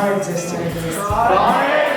Բարև ձեզ սիրելիներ։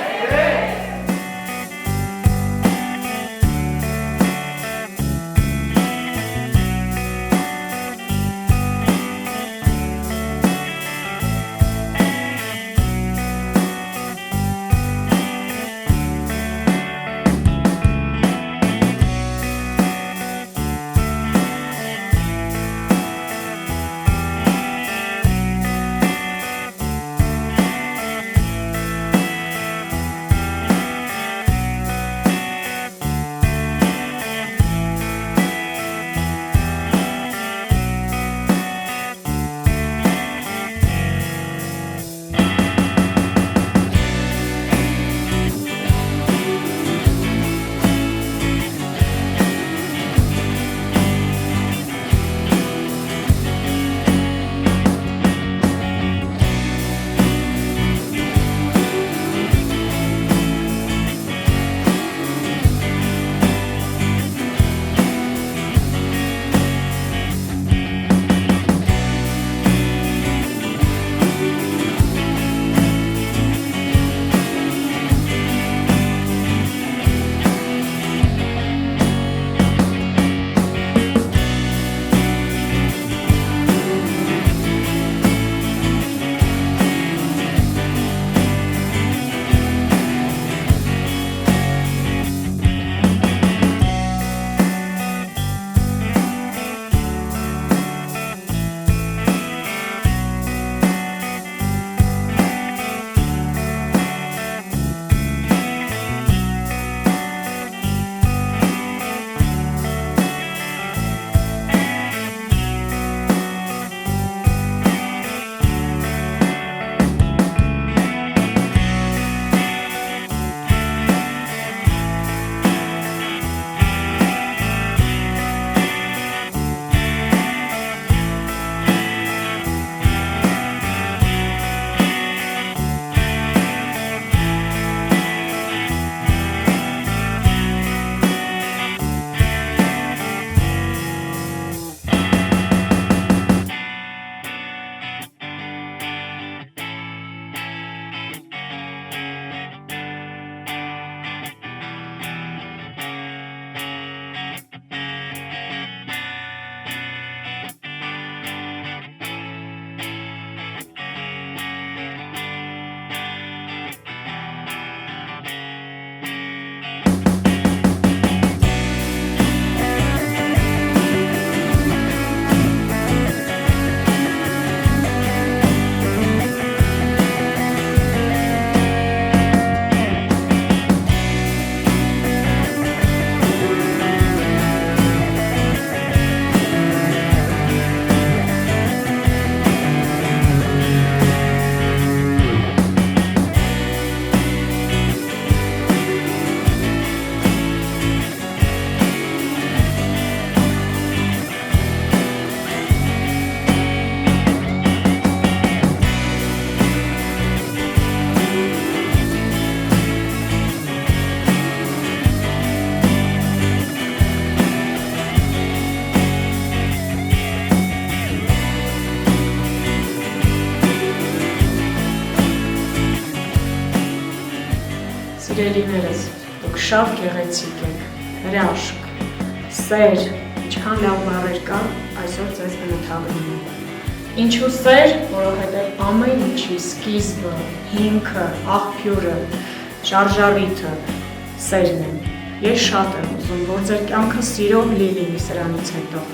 Սիրելիներս, դուք շատ գեղեցիկ եք, հրաշք, սեր, ինչքան լավ բառեր կա, այսօր ձեզ բնութագրում եմ։ Ինչու սեր, որովհետև ամեն ինչի սկիզբը, հիմքը, աղբյուրը, շարժառիթը սերն է։ Ես շատ եմ ուզում, որ ձեր կյանքը սիրով լի լինի սրանից հետո։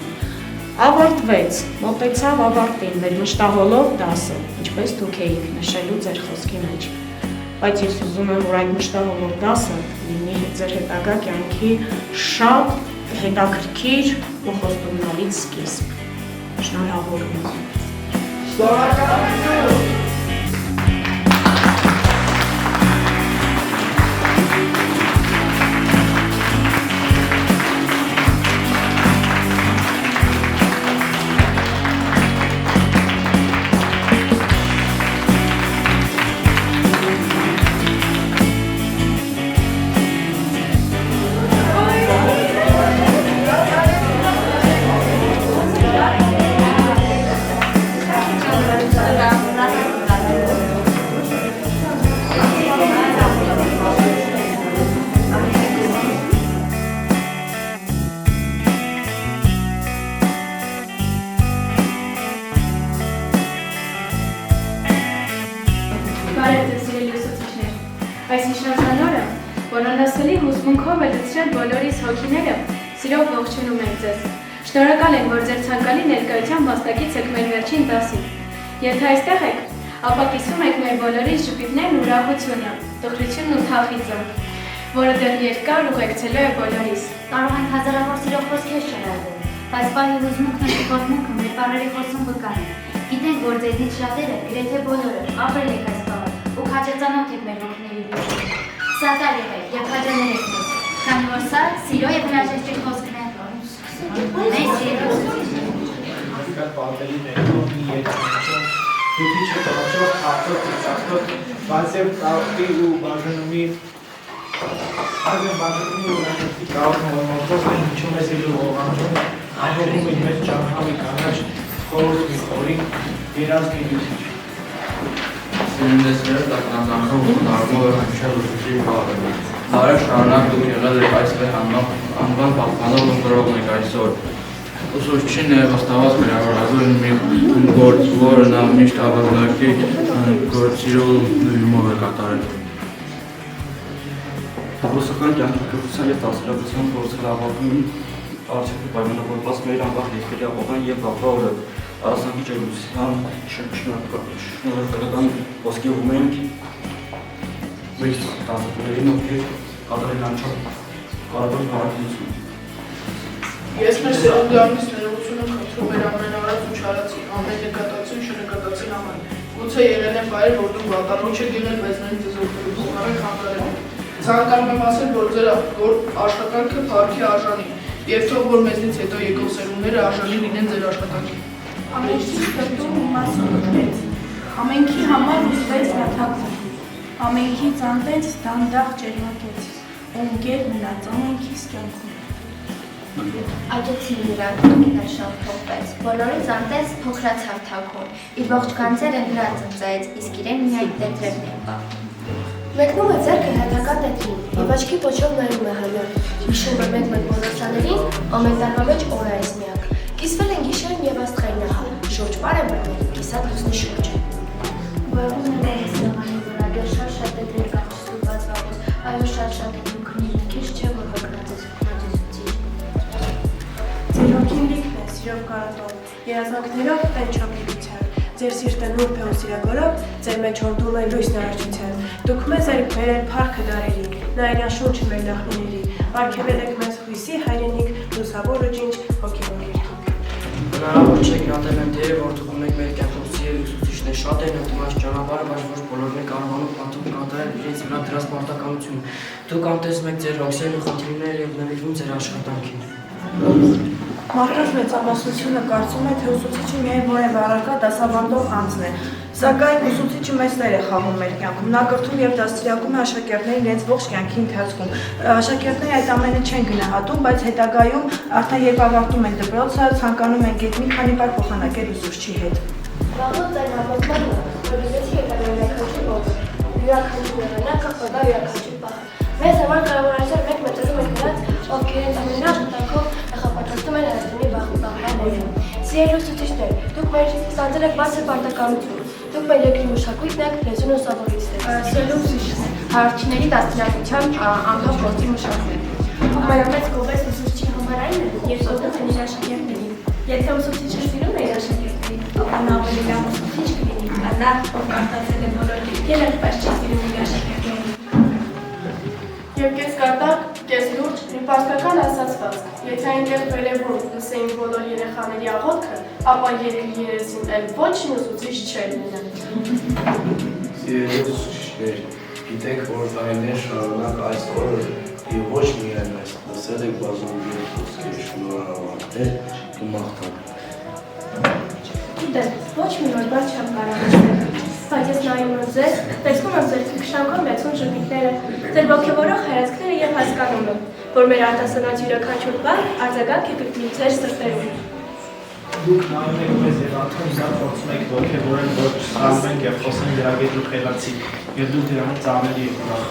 Ավարտվեց, մոտեցավ ավարտին մեր մշտահոլով դասը, ինչպես դուք էիք նշելու ձեր խոսքի մեջ։ Բայց ես ուզում եմ, որ այդ մշտահոլով դասը լինի ձեր հետագա կյանքի շատ հետաքրքիր ու խոստումնալից սկիզբ։ Շնորհավորում եմ։ Շնորհակալություն։ Gracias. Այս հիշնական օրը բոլորնասելի հուզմունքով է լցրել բոլորիս հոգիները, սիրով ողջունում ենք ձեզ։ Շնորհակալ ենք, որ ձեր ցանկալի ներկայությամբ մասնակից եք մեր վերջին դասին։ Եթե այստեղ եք, ապա կիսում եք մեր բոլորիս ժպիտներն ու ուրախությունը, տխրությունն ու թախիծը, որը դեռ երկար ուղեկցելու է բոլորիս։ Կարող ենք հազարավոր սիրող խոսքեր շարադրել, բայց պահի հուզմունքն ու պատմունքը մեր բառերի խոսում վկան է։ Գիտենք, որ ձեզնից շատերը, գրեթե բոլորը, ապրել եք այս բառը ու քաջածանոթ եք մեր ոգիների վիճակին։ Սատար եղեք և քաջաներեք մեզ, քանի որ սա սիրո և հրաժեշտի խոսքն է։ Մեզ սիրո Դուքիչը տղաչով, հաղթով, ծաղթով, բացև կաղթի ու բաժնումի ունանետի կաղթում որմորդով են հիչում ես իլու ողանջում, ահողում իր մեծ ճանհավի կանաչ, խորոս մի խորի, երազք մի դուքիչ։ Սիրունդեսները տակնազանքով ու նարմով է հնչել ուսուցի բաղը։ Բարև շարունակ դուք եղել եք այսպես անվան պահպանող ու գրողն եք այսօր։ Ուսուցչին վստահված վերավորազոր մի գործ, որը նա միշտ ավազնակի գործիրով նույնումով է կատարել։ Դպրոցական կյանքի կրթության և դասարակության փորձել ավարտում արդյունքի պայմանավորված մեր անվախ երկրի ապագան և վաղվա օրը առանձնագի ջերմության շնորհակալական ոսկեղում ենք մեր դասատուներին, ովքեր կատարել անչափ կարևոր հարաբերություն։ Ես մեր սերնդյանից ներողությունը խնդրում էր ամենաառած ու չարացի, ամեն նկատացի ու չնկատացի համար։ Գուցե եղել են բայր, որ դուք վատառոջ եք եղել, բայց նույն ձեզ օգնելու փոխարեն խանգարել եք։ Ցանկանում եմ ասել, որ ձեր աշխատանքը փառքի արժանի, եւ թող որ մեզնից հետո եկող սերունդները արժանի լինեն ձեր աշխատանքին։ Ամենքի սրտում իմաստ գտեց, ամենքի համար ուզվեց նաթակում, ամենքի ծանտեց դանդաղ ջերմակեց, ունգեր մնաց ամենքիս կյանքում։ Աջեցին նրան, ինքն շատ փոխվեց, բոլորի ծանտեց փոքրացավ թաքում, իր ողջ կանցերը նրա ծնծեց, իսկ իրեն միայն տետրերն են պահում։ Մեկնում է ձեռքը հետակա տետրին, և աչքի պոչով նայում է հալյար, հիշում է մեկ բոլորսաներին, ամեն տարվա մեջ օր այս միակ, կիսվել են գիշերն և աստղային ահա, շուրջ պար է բրնել, կիսատ լուսնի շուրջը։ Որում է մեր սեղանի վրա, դեր շատ տետրեր կան չստուված վաղոս, այո շատ է դուքնի քիչ չէ, որ հոգնած ես հոգնածուցիչ։ Ձեր հոգին լիքն է, սիրով կարատով, երազանքներով տենչոպիրության, ձեր սիրտը նուրբ է ու սիրագորով, ձեր մեջ հորդում է լույսն առաջության, դուք մեզ եք բերել փառքը դարերի, նայրաշունչը մեր նախնիների, արգելել եք մեզ հույսի հայրենիք, լուսավոր ու ջինջ հոգևոր երկինք։ Հնարավոր չէ գնահատել եմ թե որ դուք ունեք մեր կյանքում սիրել ուսուցիչներ շատ են ընդդիմաց ճանապարհը, բայց ոչ բոլորն են կարողանում պատում կատարել իրենց վրա դրած պարտականություն։ Դուք անտեսում եք ձեր հոգսերն ու խնդիրները և նվիրվում ձեր աշխատանքին։ Մարդկանց մեծամասնությունը կարծում է, թե ուսուցիչը միայն որևէ առարկա դասավանդող անձն է, սակայն ուսուցիչը մեծ դեր է խաղում մեր կյանքում, նա կրթում և դաստիարակում է աշակերտներին իրենց ողջ կյանքի ընթացքում։ Աշակերտները այդ ամենը չեն գնահատում, բայց հետագայում արդեն երբ ավարտում են դպրոցը, ցանկանում են գետ մի քանի բար փոխանակել ուսուցչի հետ։ Վաղոց այն համոզմանն է, որ ուզեցի եկան յուրաքանչյուր ողջ, յուրաքանչյուր եղանակը, խոդա յուրաքանչյուր պահը։ Մեզ համար կարևոր այսօր մեկ մտածում ենք նրանց, ովքեր հենց ամեն աշխատանքով նախապատրաստում են Հայաստանի բախտաբան օրը։ Սիրելի ուսուցիչներ, դուք մեր ստացել եք բարձր պարտականություն, դուք մեր երկրի մշակույթն եք, լեզուն ու սովորույթներ։ Սիրելի ուսուցիչներ, հարությունների դաստիարակության անդամ գործի մշակվի։ Ամենամեծ գովես ուսուցչի համար այն է, երբ օգնում են իր աշակերտներին։ Եթե ուսուցիչը սիրում է իր աշակերտներին, ապա նա ավելի լավ ուսուցիչ կլինի, քան նա, ով կարդացել է բոլոր գրքերը, բայց չի սիրում իր աշակերտներին։ Եվ կես կարտակ, կես լուրջ, մի պարսկական ասացված, եթե այնտեղ վերևում լսեին բոլոր երեխաների աղոթքը, ապա երկրի երեսին էլ ոչինչ ուսուցիչ չէր լինել։ Սիրելի ուսուցիչներ, գիտեք, որ տարիներ շարունակ այս օրը և ոչ միայն այս լսել եք բազմաթիվ խոսքեր, շնորհավորներ ու մաղթանք։ Գիտեք, ոչ մի օր բաց չեմ կարող ասել, բայց ես նայում եմ ձեզ, տեսնում եմ ձեր քշանքով լեցուն ժպիտները, ձեր ոգևորող հայացքները և հասկանում եմ, որ մեր արտասանած յուրաքանչյուր բառ արձագանք է գտնի ձեր սրտերում։ Դուք նայում եք մեզ և արդեն իրար փորձում եք ոգևորել, որ չսխալվենք և խոսենք դրագետ ու խելացի, և դուք դրանից ավելի եք ուրախ։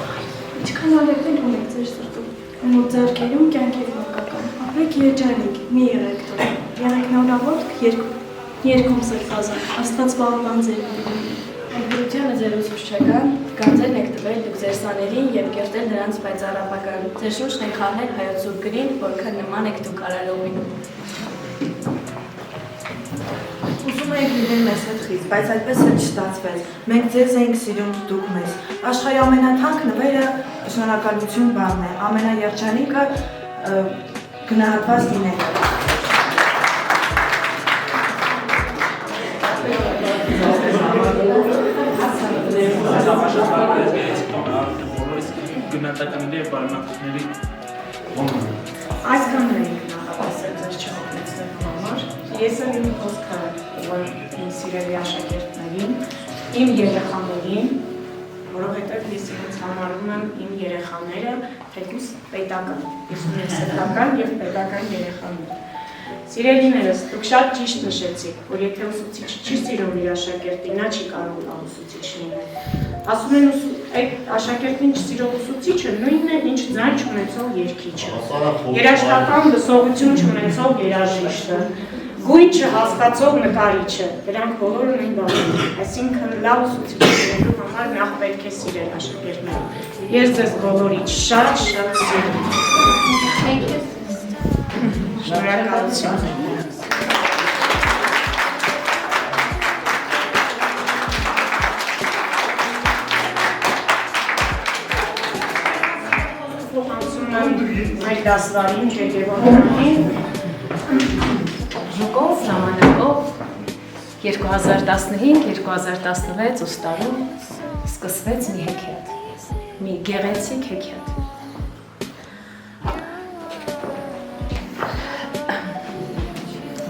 Ինչքան ալեքներ ունեք ձեր սրտում, ու ձեռքերում կյանքերի մակական, ապրեք երջանիկ, մի եղեք տոր, եղեք նավնավոտք երկում սրտազան, Աստված պահապան ձեր։ Այդ դրությանը ձեր ուսուցչական, կամ ձեր եք տվել դուք ձեր սաներին և կերտել նրանց պայծառապական, ձեր շուրջն եք խաղնել հայոց սուրբ գրին, որքան նման եք դուք արարողին։ Ուզում էինք լինել մեզ հետ խիստ, բայց այդպես էլ չստացվեց։ Մենք ձեզ էինք սիրում, դուք մեզ։ Աշխարհի ամենաթանկ նվերը շնորհակալություն բառն է, ամենաերջանիկը գնահատված լինելը։ Գնահատականների և բարեմաղթությունների Այսքան էինք նախատեսել ձեզ չհոգնեցնելու համար։ Ես եմ իմ խոսքը ուղղել իմ սիրելի աշակերտներին, իմ երեխաներին, որովհետև ես ինձ համարում եմ իմ երեխաները թեկուզ պետական, ես ունեմ սեփական և պետական երեխաներ։ Սիրելիներս, դուք շատ ճիշտ նշեցիք, որ եթե ուսուցիչը չի սիրում իր աշակերտին, նա չի կարող լավ ուսուցիչ լինել։ Ասում են այդ աշակերտին չսիրող ուսուցիչը նույնն է, ինչ ձայն չունեցող երգիչը, երաժշտական լսողություն չունեցող երաժիշտը, գույն չհասկացող նկարիչը, դրանք բոլորը նույն բանն են, այսինքն լավ ուսուցիչ լինելու համար նախ պետք է սիրել աշակերտներին։ Ես ձեզ բոլորից շատ սիրում։ Շնորհակալություն։ Այդ դասվարին Ջեգևոնյանին Ժուկով ժամանակով 2015-2016 ուստարում սկսվեց մի հեքիաթ, մի գեղեցիկ հեքիաթ։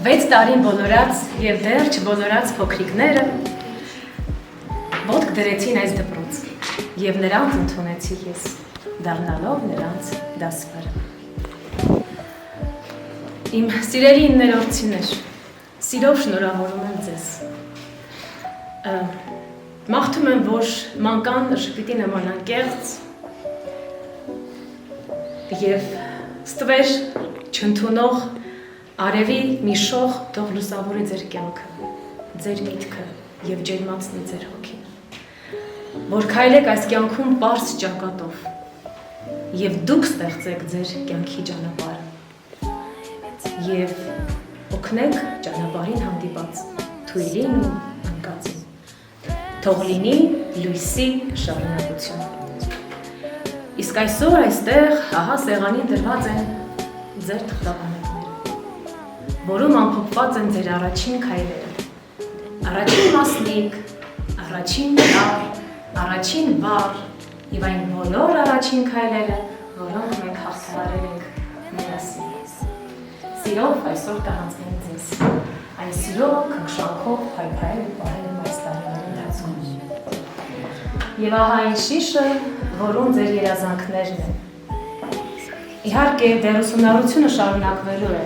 6 տարին բոլորած և դեռ չբոլորած փոքրիկները ոտք դրեցին այս դպրոց և նրանց ընդունեցի ես, դառնալով նրանց դասվար։ Իմ սիրելի իններորդիներ, սիրով շնորհավորում եմ ձեզ։ Մաղթում եմ, որ մանկան շպիտի նմանանկեղծ և ստվեր չընդունող արևի մի շող թող լուսավորի ձեր կյանքը, ձեր միտքը և ջերմացնի ձեր հոգին, որ քայլեք այս կյանքում պարզ ճակատով և դուք ստեղծեք ձեր կյանքի ճանապարհը և օգնեք ճանապարհին հանդիպած թույլին ու անկածին, թող լինի լույսի շարունակություն։ Իսկ այսօր այստեղ ահա սեղանին դրված են ձեր թղթաբանակները, որում ամփոփված են ձեր առաջին քայլերը, առաջին մասնիկ, առաջին տար, առաջին բառ և այն բոլոր առաջին քայլերը, որոնք մենք հաղթահարել ենք միասին։ Սիրով այսօր կհանձնեմ ձեզ, այն սիրով քնքշանքով փայփայել ու պահել եմ այս տարիների ընթացքում։ Եվ ահա այն շիշը, որում ձեր երազանքներն են։ Իհարկե, դեռ ուսումնառությունը շարունակվելու է,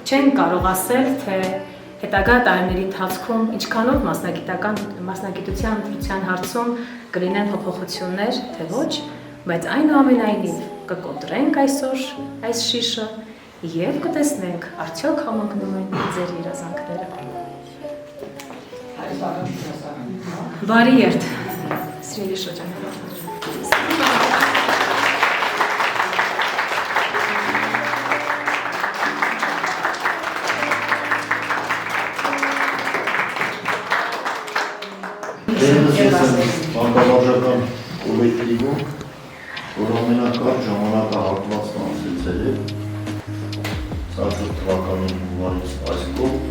չենք կարող ասել, թե հետագա տարիների ընթացքում ինչքանով մասնագիտության ընտրության հարցում կլինեն փոփոխություններ, թե ոչ, բայց այնուամենայնիվ կկոտրենք այսօր այս շիշը և կտեսնենք արդյոք համընկնում են ձեր երազանքները։ Բարի երթ, սիրելի շրջանավարտներ։ Ես եմ բանկավարժական կոլեկտիվում, որ ամենակարճ ժամանակահատվածն անցեցել է 24 թվականի հունվարից այս կողմ,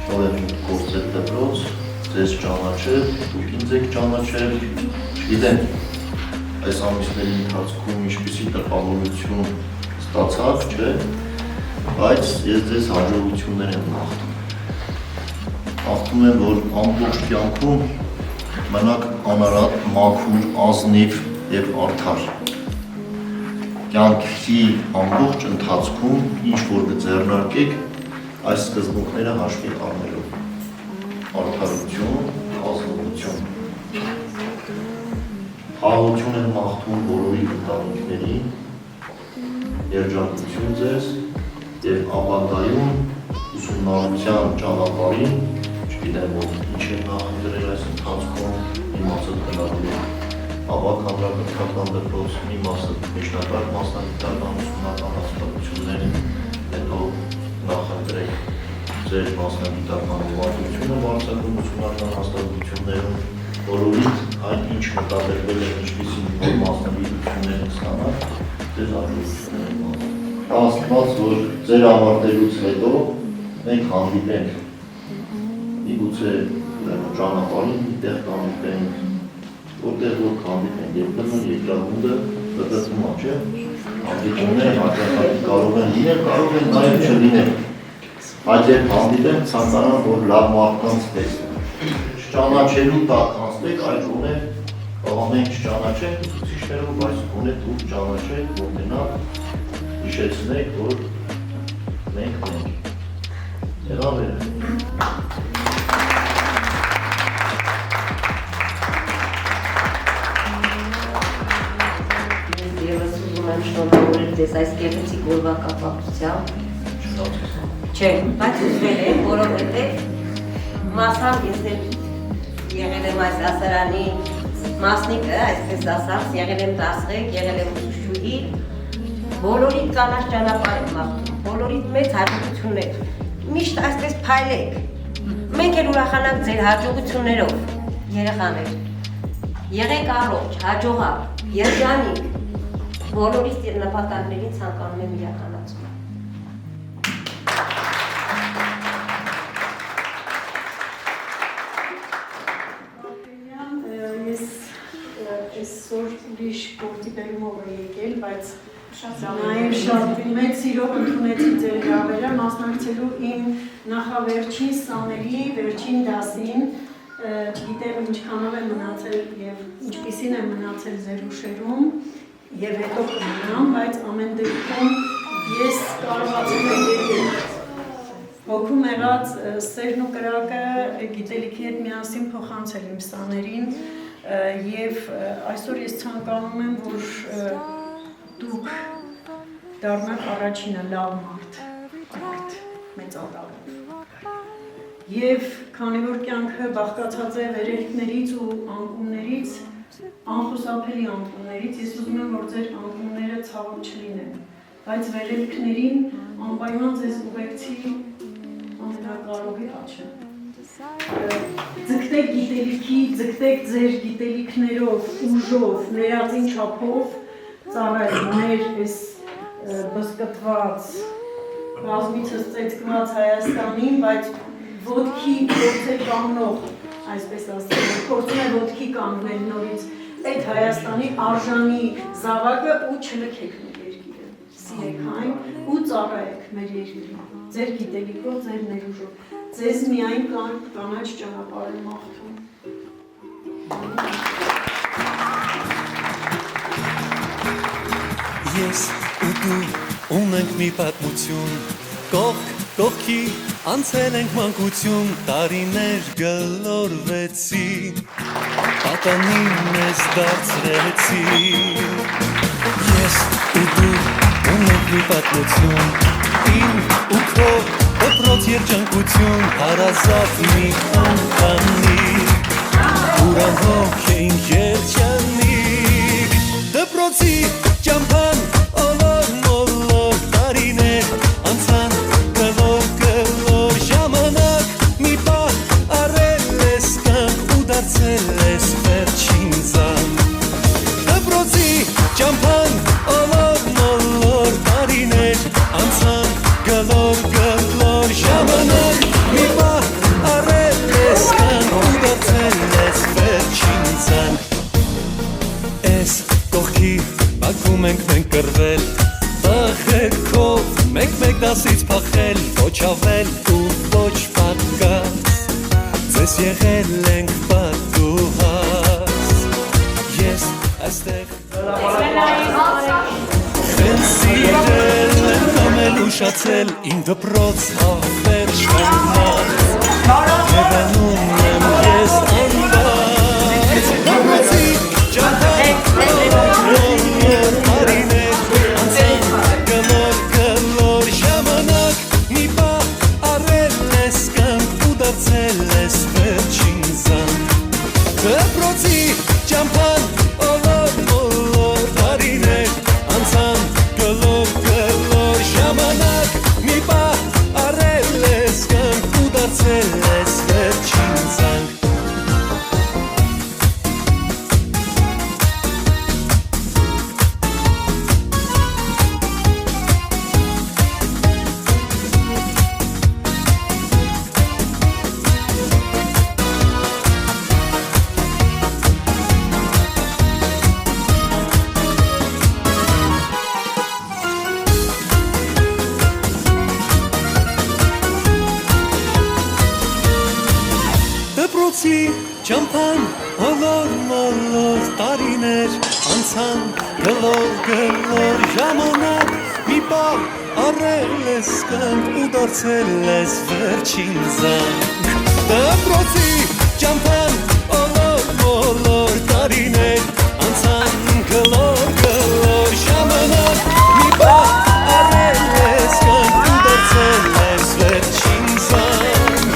շատ եմ գործել դպրոց, ձեզ ճանաչել, դուք ինձ եք ճանաչել, չգիտեմ, այս ամիսների ընթացքում ինչպիսի տպավորություն ստացավ, չէ, բայց ես ձեզ հաջողություններ եմ մաղթում։ Մաղթում եմ, որ ամբողջ կյանքում մնաք անարատ, մաքուր, ազնիվ և արդար։ Կյանքի ամբողջ ընթացքում ինչ որ կձեռնարկեք այս սկզբունքները հաշվի առնելով։ Արդարություն, ազնվություն։ Խաղաղություն եմ մաղթում բոլորի ընտանիքներին, երջանկություն ձեզ և ապագայում ուսումնառության ճանապարհին, չգիտեմ, որ ինչ եմ նախընտրել այս ընթացքում, իմ ավագ հանրակրթական դպրոցի միջնակարգ մասնագիտական ուսումնական հաստատություններին, հետո նախընտրեք ձեր մասնագիտական ուղղվածությունը բարձրագույն ուսումնական հաստատություններում, որովհետև այն ինչ նկատել է ինչպիսի նոր մասնագիտություններ ստանալ, ձեր հաջողությունները։ Աստված, որ ձեր ավարտելուց հետո մենք հանդիպենք, միգուցե ճանապարհին մի տեղ կհանդիպենք, որտեղ որ կհանդիպենք, եւ ուրեմն երկրագունդը դպրոցում չէ, հանդիպումները հաճախակի կարող են լինել, կարող են նաեւ չլինել, բայց երբ հանդիպենք ցանկանան, որ լավ մարդկանց տեսնեն, չճանաչելու տակ անցնեք, այլ գոնե մենք չճանաչենք ուսուցիչներով, բայց գոնե դուք ճանաչեք, որտենա հիշեցնեք, որ մենք ենք։ Եղավ է։ Եվս ուզում եմ շնորհավորել ձեզ այս գեղեցիկ օրվա կապակցությամբ։ Չէ, բայց ուզվել եմ, որովհետև մասամբ ես եղել եմ այս դասարանի մասնիկը, այսպես ասած, եղել եմ դասղեկ, եղել եմ ուսուցչուհի, բոլորիդ կանաչ ճանապարհ եմ մաղթում, բոլորիդ մեծ հաջողություններ, միշտ այսպես փայլեք, մենք էլ ուրախանանք ձեր հաջողություններով, երեխաներ, եղեք առողջ, հաջողակ, երջանիկ, բոլորիս նպատակներին ցանկանում եմ իրականացնել։ Այսօր ուրիշ գործի բերումով է եկել, բայց նաև շատ մեծ սիրով ընդունեցի ձեր հրավերը մասնակցելու իմ նախավերջին սաների վերջին դասին, չգիտեմ ինչքանով է մնացել եւ ինչպիսին է մնացել ձեր ուշերում եւ հետո կմնամ, բայց ամեն դեպքում ես կարողացել եմ եկել հոգում եղած սերն ու կրակը գիտելիքի հետ միասին փոխանցել իմ սաներին եւ այսօր ես ցանկանում եմ, որ դուք դառնաք առաջինը լավ մարդ մեծատառ։ Եվ քանի որ կյանքը բաղկացած է վերելքներից ու անկումներից, անխուսափելի անկումներից, ես ուզում եմ, որ ձեր անկումները ցավոտ չլինեն, բայց վերելքներին անպայման ձեզ ուղեկցի ամենակարողի աչը։ Ձգտեք գիտելիքի, ձգտեք ձեր գիտելիքներով, ուժով, ներածին չափով ծառայել մեր այս բզկտված, բազմիցս ծեծկված Հայաստանին, բայց ոտքի գործել կանգնող, այսպես ասեմ, փորձում է ոտքի կանգնել նորից այդ Հայաստանի արժանի զավակը ու չլքեք մեր երկիրը, սիրեք այն ու ծառայեք մեր երկրին, ձեր գիտելիքով, ձեր ներուժով, ձեզ միայն կանաչ ճանապարհ եմ մաղթում։ Ես ու դու ունենք մի պատմություն, կողք կողքի անցել ենք մանկություն, տարիներ գլորվեցին, պատանին մեզ դարձրեցին։ Ես ու դու ունենք մի պատմություն, իմ ու քո դպրոց երջանկություն, հարազատ մի ընտանիք, ուրախ էին երջանիկ, դպրոցի ճամփան ոլոր մոլոր տարիներ անցան գլոր գլոր ժամանակ մի պահ առել ես կյանք ու դարձել ես վերջին զան դպրոցի ճամփան ոլոր մոլոր տարիներ անցան գլոր գլոր ժամանակ մի պահ առել ես կյանք ու դարձել ես վերջին զան Ես կողքի բակում ենք մենք կրվել Տղերքով մեկ-մեկ դասից փախել Ոչ ավել ու ոչ պատկած Ձեզ եղել ենք պատուհաս Ես այստեղ Են սիրել են ամել ուշացել Իմ դպրոց հավեր շանած Եվանում եմ ես անբաց Դպրոցի ճանտակ Դպրոցի ճամփան ոլոր Ճամփան ոլոր մոլոր տարիներ անցան գլոր ժամանակ մի բառ առել ես կյանք ու դարձել ես վերջին զանգ դպրոցի ճամփան ոլոր տարիներ անցան գլոր ժամանակ մի բառ առել ես կյանք ու դարձել ես վերջին զանգ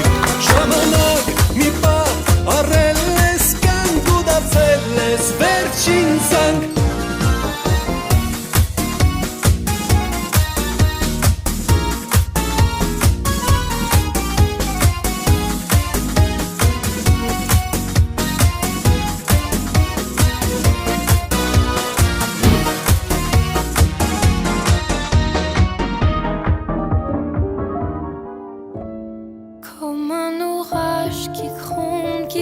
ժամանակ մի բառ առել ես կյանք ու դարձել ես վերջին զանգ Comme un orage qui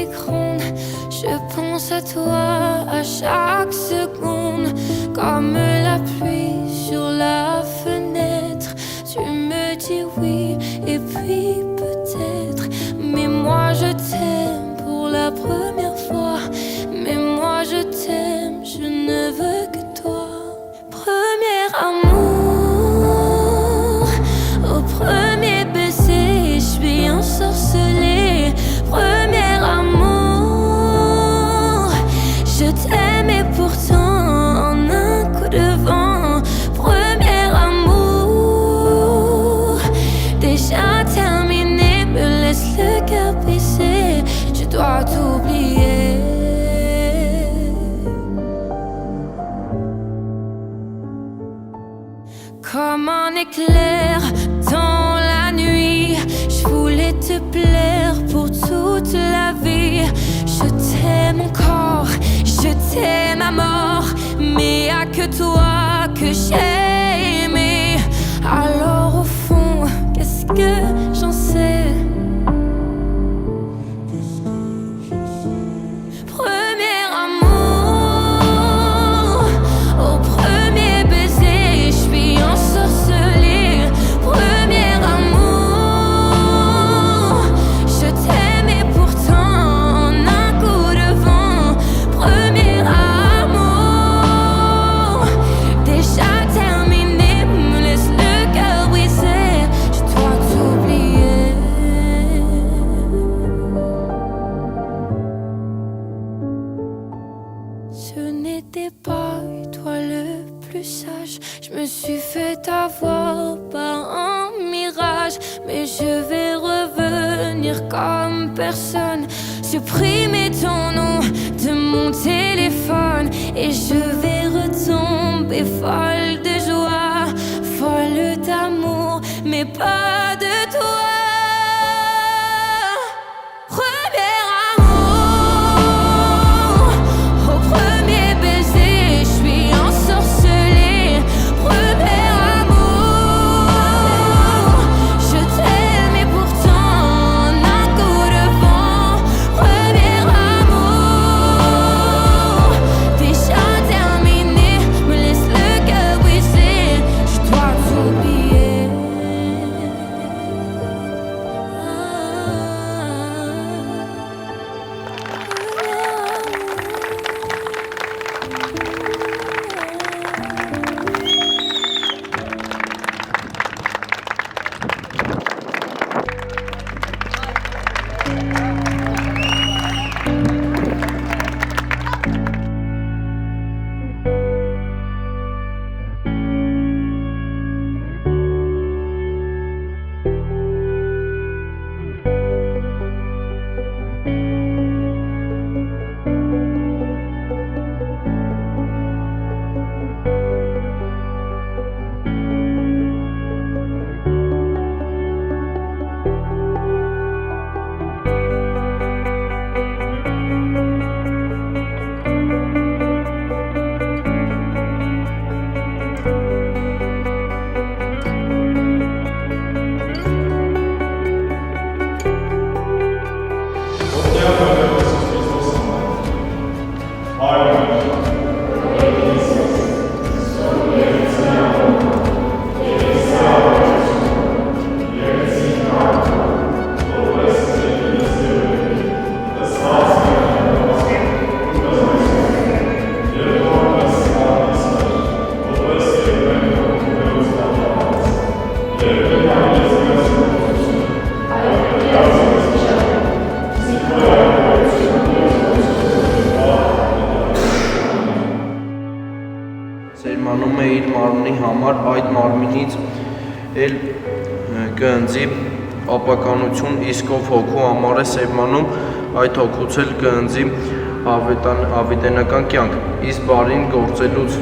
gronde, je pense à toi à chaque seconde. Comme la pluie sur la fenêtre, tu me dis oui et puis peut-être. Mais moi je t'aime pour la première fois. Mais moi je t'aime, je ne veux que toi. Premier amour, au premier baiser, je suis ensorcelée. Premier amour, je t'aime et pourtant en un coup de vent. Premier amour, déjà terminé, me laisse le cœur brisé. Je dois t'oublier. Comme un éclair dans la nuit, je voulais te plaire pour toute la vie. Je t'aime encore, je t'aime à mort, mais y'a que toi que j'ai aimé. Alors au fond, qu'est-ce que j'en sais? Premier amour, au premier baiser, je suis ensorcelée. Premier amour, je t'aime et pourtant en un coup de vent. Premier amour, déjà terminé, me laisse le cœur brisé. Je dois t'oublier. Ce n'était pas toi le plus sage. Je me suis fait avoir par un mirage. Mais je vais revenir comme personne. Supprimer ton nom de mon téléphone. Et je vais retomber folle de joie, folle d'amour, mais pas de toi. Premier amour, au premier baiser, je suis ensorcelée. Premier amour, je t'aime et pourtant en un coup de vent. Premier amour, déjà terminé, me laisse le cœur brisé. Je dois t'oublier. է իր մարմնի համար, այդ մարմինից էլ կընձի ապականություն, իսկ ով հոգու համար է սերմանում, այդ հոգուց էլ կընձի ավետենական կյանք, իսկ բարին գործելուց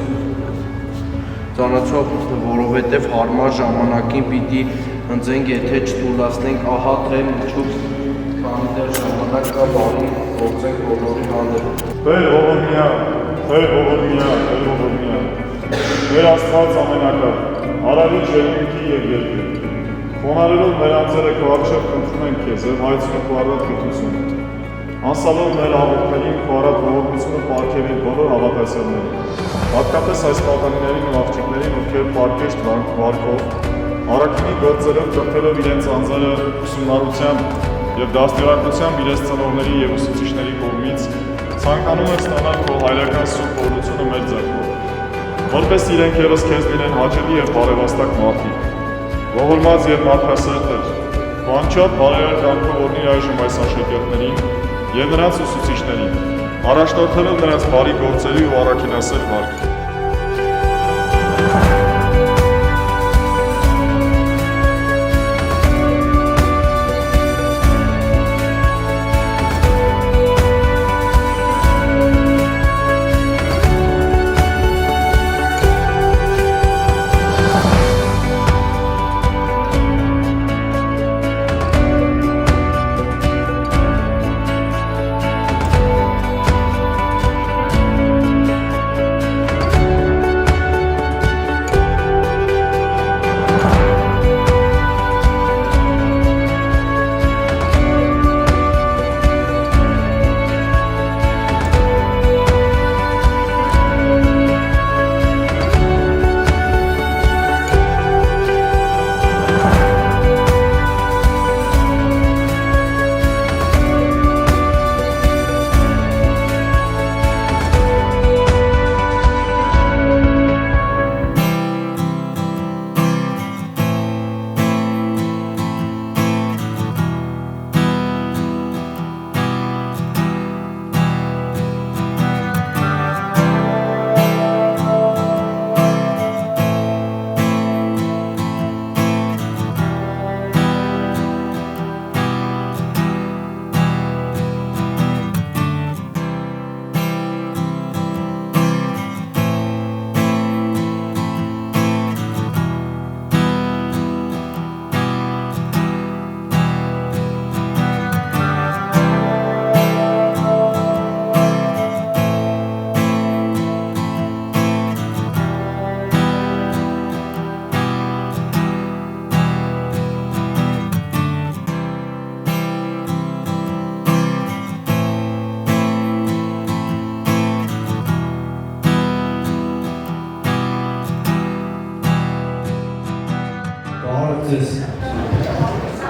ծանոթով, որովհետև հարմար ժամանակին պիտի ընձենք, եթե չթուլացնենք, ահա թե միջուց քանի դեռ ժամանակ կա բարին գործենք բոլորի հանդեպ։ Տեր Հովորնյան, Տեր Աստված ամենակար, արարիչ երկինքի և երկրի, խոնարհելով մեր անձերը քո առջև խնդրում ենք քեզ և հայցում քո առատ գթությունը, անսալով մեր աղոթքներին քո առատ ողորմությունը պարգևիր բոլոր հավատացյալներին, հատկապես այս պատանիներին ու աղջիկներին, ովքեր պարկեշտ վարկով, առաքինի գործերով կրթելով իրենց անձերը ուսումնառությամբ և դաստիարակությամբ իրենց ծնողների և ուսուցիչների կողմից ցանկանում են ստանալ քո հայրական սուրբ օրհնությունը մեր ձեռքով, որպես իրենք ևս քեզ լինեն հաճելի և բարեվաստակ մարդիկ, ողորմած և մարդասերտեր, քո անչափ բարերար կամքով օրհնիր այժմ այս աշակերտներին և նրանց ուսուցիչներին, առաջնորդելով նրանց բարի գործերի ու առաքինասեր վարքի։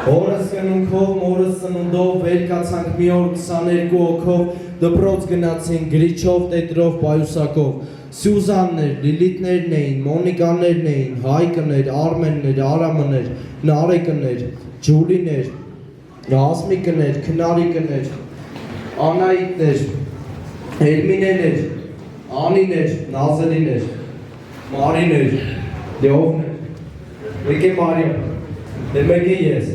Օրս կնունքով, մորս սնունդով, վերկացանք մի օր 22 օքով, դպրոց գնացին գրիչով, տետրով, պայուսակով, Սյուզաններ, Լիլիթներն էին, Մոնիկաներն էին, Հայկներ, Արմեններ, Արամներ, Նարեկներ, Ջուլիներ, Հասմիկներ, Քնարիկներ, Անահիտներ, Էրմինեներ, Անիներ, Նազելիներ, Մարիներ, Լեովներ, մեկ է Մարիամ, դե մեկ է ես։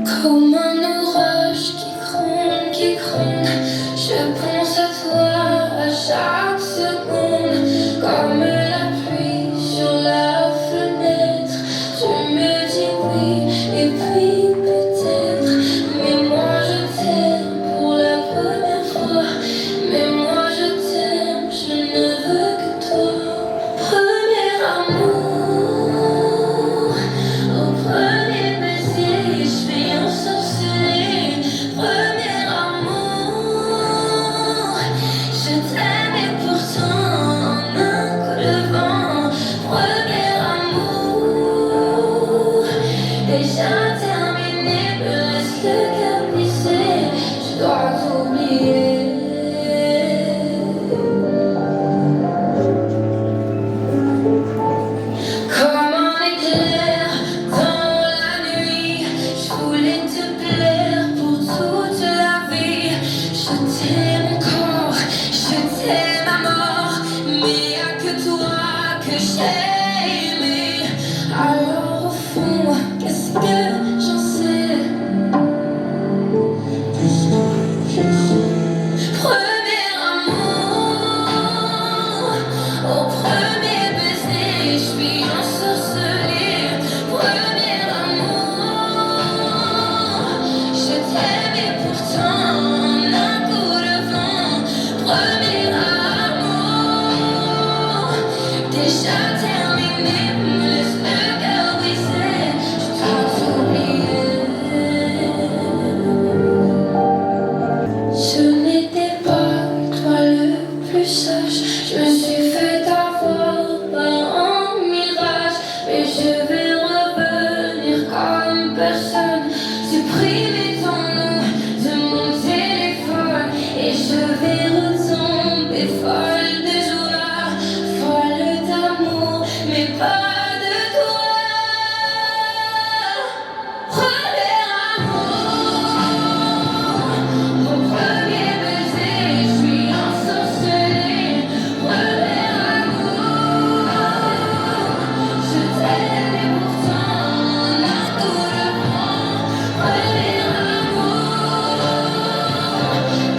Comme un orage qui gronde, je pense à toi à chaque seconde. Comme la pluie sur la fenêtre, tu me dis oui et puis peut-être. Mais moi je t'aime pour la première fois. Mais moi je t'aime, je ne veux que toi. Premier amour. premier amour. Déjà terminé, me laisse le cœur brisé. Je dois t'oublier. Je n'étais pas toi le plus sage. Je me suis fait avoir par un mirage. Mais je vais revenir comme personne. Supprimer ton nom de mon téléphone. Et je vais retomber folle de joie, folle d'amour, mais pas de toi. Premier amour, mon premier baiser, je suis ensorcelée. Premier amour, je t'aime et pourtant on a tout le prend. Premier amour,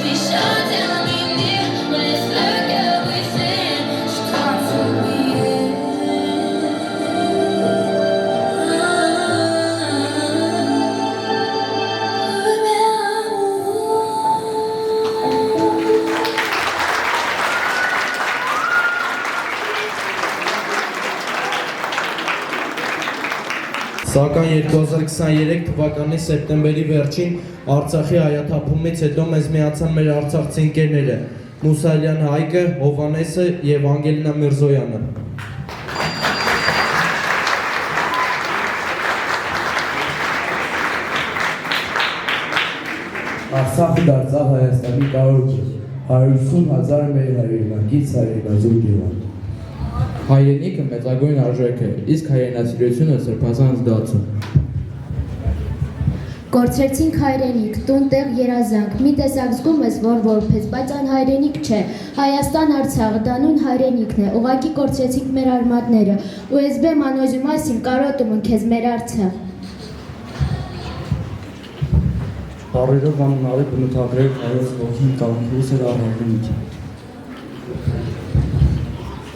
déjà terminé, me laisse le cœur brisé. Je dois t'oublier. Սակայն 2023 թվականի սեպտեմբերի վերջին Արցախի հայաթափումից հետո մեզ միացան մեր արցախցի ընկերները Մուսալյան Հայկը, Հովանեսը եւ Անգելինա Միրզոյանը։ Արցախը դարձավ Հայաստանի կարողը 180,000 մեր հայրենակից հայրենազոր դիվան։ Հայրենիքը մեծագույն արժեք է, իսկ հայրենասիրությունը սրբազան զգացում։ Կորցրեցինք հայրենիք, տուն տեղ երազանք, մի տեսակ զգում ես, որ որպես, բայց այն հայրենիք չէ, Հայաստան Արցախը դա նույն հայրենիքն է, ուղղակի կորցրեցինք մեր արմատները, USB մանոզի մասին կարոտում են քեզ մեր Արցախ։ Բարերով անունարի բնութագրեք հայոց ողին կյանքուս էր առհայրենիք։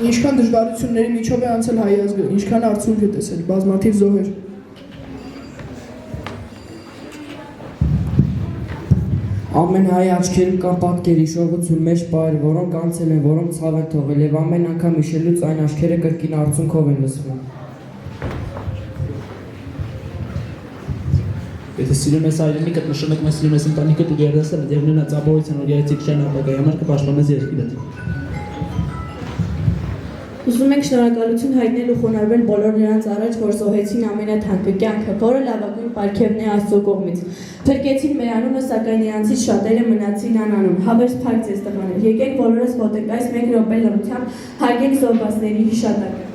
Ինչքան դժվարությունների միջով է անցել հայ ազգը, ինչքան արդյունք է տեսել, բազմաթիվ զոհեր։ Ամեն հայ աչքերում կան պատկեր, հիշողություն, մեջ պահեր, որոնք անցել են, որոնք ցավ են թողել եւ ամեն անգամ հիշելուց այն աչքերը կրկին արցունքով են լսվում։ Եթե սիրում ես հայրենիքդ, նշանակում է սիրում ես ընտանիքդ ու գերդասարդ, եւ նույնը ծաբորության որ երեցիկ չեն ապագայի համար կպաշտպանես երկիրդ։ Ուզում ենք շնորհակալություն հայտնել ու խոնարհվել բոլոր նրանց առաջ, որ զոհեցին ամենաթանկը կյանքը, որը լավագույն պարգևն է Աստծո կողմից։ Փրկեցին մեր անունը, սակայն նրանցից շատերը մնացին անանուն։ Հավերս փակ ձեզ տղաներ, եկեք բոլորս մոտենք այս 1 րոպե լռությամբ հարգենք զոհվածների հիշատակը։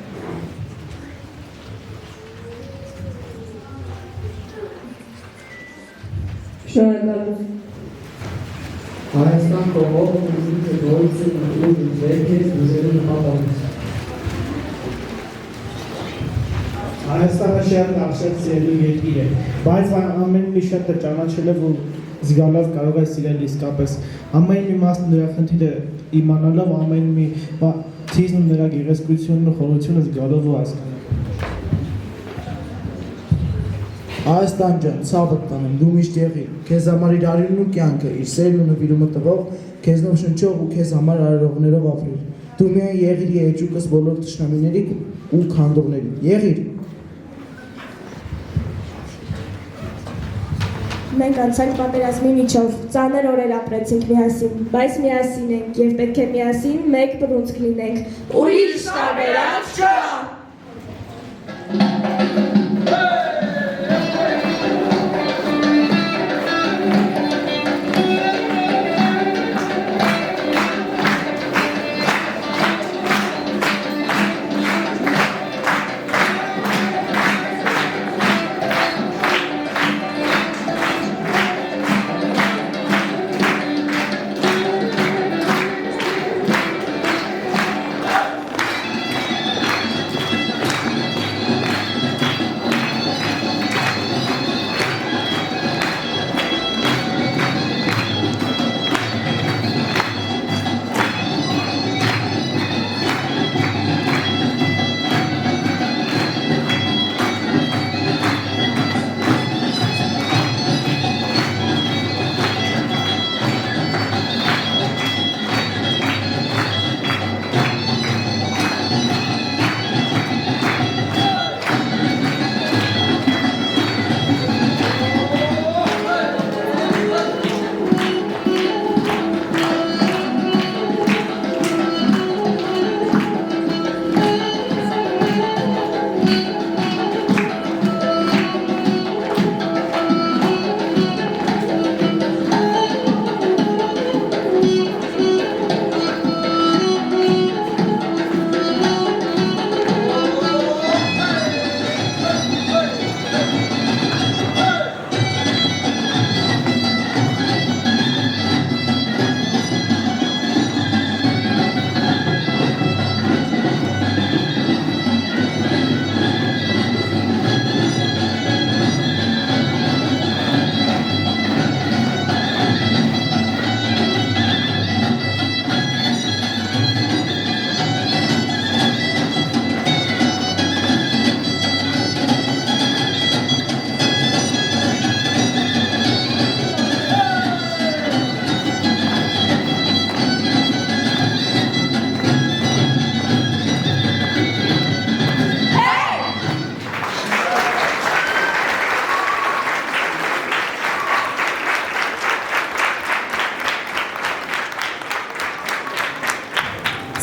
Շնորհակալություն։ Հայաստան կողմով ուզում է գոյություն ունի ձերքեր ուժերի նպատակից։ Հայաստանը շատ արժեք սիրելու երկիր է, բայց ամեն մի շատ ճանաչել է, որ զգալով կարող է սիրել իսկապես։ Ամեն մի մասն նրա խնդիրը իմանալով, ամեն մի թիզն ու նրա գեղեցկությունն ու խորությունը զգալով ու հասկանալով։ Հայաստան ջան, ցավդ տանեմ, դու միշտ եղի, քեզ համար իր արյունն ու կյանքը, իր սերն ու նվիրումը տվող, քեզնով շնչող ու քեզ համար արարողներով ապրիր։ Դու միայն եղիր երջուկս բոլոր թշնամիների ու քանդողների, եղիր։ Մենք անցանք պատերազմի միջով, ծանր օրեր ապրեցինք միասին, բայց միասին ենք եւ պետք է միասին մեկ բռունցք լինենք։ Ուրիշ տարբերակ չկա։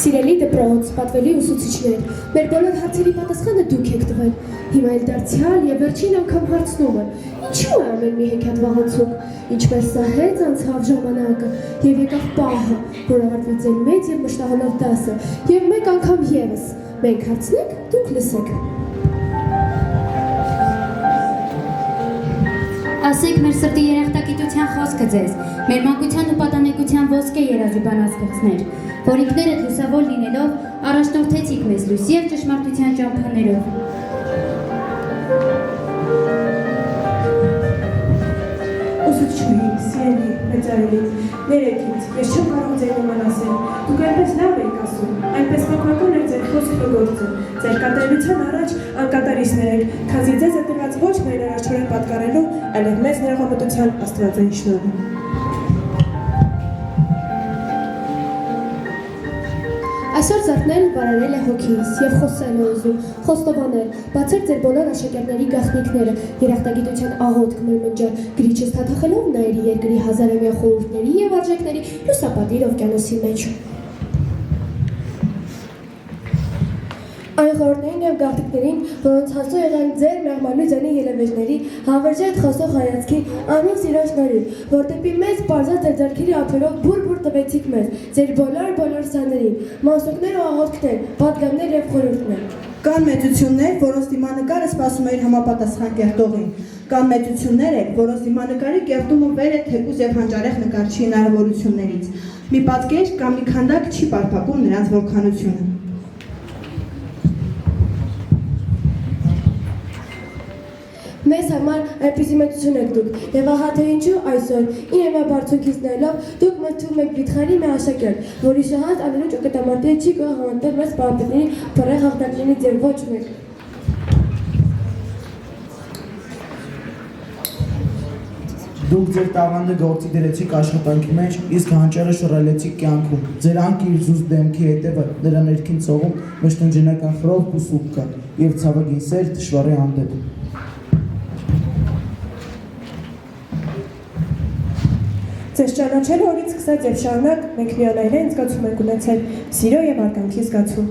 Սիրելի դպրոց, պատվելի ուսուցիչներ, մեր բոլոր հարցերի պատասխանը դուք եք տվել։ Հիմա էլ դարձյալ եւ վերջին անգամ հարցնումը. ինչու է ամեն մի հեքիաթ վաղացուկ, ինչպես սահեց անցավ ժամանակը եւ եկավ պահը, որ ավարտվեց ձեր մեծ եւ մշտահոլով դասը, եւ մեկ անգամ եւս։ Մենք հարցնենք, դուք լսեք։ Ասեք մեր սրտի երախտագիտության խոսքը ձեզ, մեր մանկության ու պատանեկության ոսկե երազի բանաստեղծներ, որ ինքներդ լուսավոր լինելով առաջնորդեցիք մեզ լույսի և ճշմարտության ճամփաներով։ Ուսուցչուհի, սիրելի, մեծարելից, ներեքից, ես չեմ կարող ձեր նման ասել, դուք այնպես լավ եք ասում, այնպես մաքրական եք ձեր խոսքը գործը, ձեր կատարելության առաջ անկատարիչներ եք, քանզի ձեզ է տրված ոչ մեր առաջորեն պատկառելու, այլև մեծ ներողամտության աստվածային շնորհը։ Այսօր Զարթներն բարարել է հոգիս և խոսել է ուզում, խոստովանել, բացել ձեր բոլոր աշակերտների գաղտնիքները, երախտագիտության աղոթք մրմնջալ, գրիչը սթաթախելով նայերի երկրի հազարամյա խորհուրդների և արժեքների լուսապատիր օվկիանոսի մեջ։ Այն խորհուրդներին և գաղտնիքներին, որոնց հասու եղան ձեր մեղմանու ձանի ելևէջների, հավերժետ խոսող հայացքի, անուն սիրո շնորհիվ, որ դեպի մեզ պարզած ձեր ձեռքերի ափերով բուր-բուր տվեցիք մեզ, ձեր բոլոր սաներին, մասուկներ ու աղոթքներ, պատգամներ և խորհուրդներ։ Կան մեծություններ, որոնց դիմանկարը սպասում է իր համապատասխան կերտողին։ Կան մեծություններ, որոնց դիմանկարի կերտումը վեր է թեկուզ և հանճարեղ նկարչի հնարավորություններից։ Մի պատկեր կամ մի քանդակ չի պարփակում նրանց որքանությունը։ Մեզ համար այնպիսի մեծություն եք դուք, և ահա թե ինչու այսօր, իրեմա բարձունքից նայելով, դուք մեզ թվում եք վիթխարի մի աշակերտ, որի շահած անելու ճակատամարտի չի կարող համընտել մեզ պարապետների փռեղ հաղթակների ձեր ոչ մեկ։ Դուք ձեր տաղանդը գործի դրեցիք աշխատանքի մեջ, իսկ հանճարը շռայլեցիք կյանքում։ Ձեր անկիր զուսպ դեմքի հետևը նրա ներքին ցողում մշտնջենական խրով ու սուգ կա, և ցավագին սեր թշվառի հանդեպ։ Ձեզ ճանաչելու օրից սկսած եւ շարունակ մենք միանայրեն զգացում ենք ունեցել սիրո եւ արգանքի զգացում։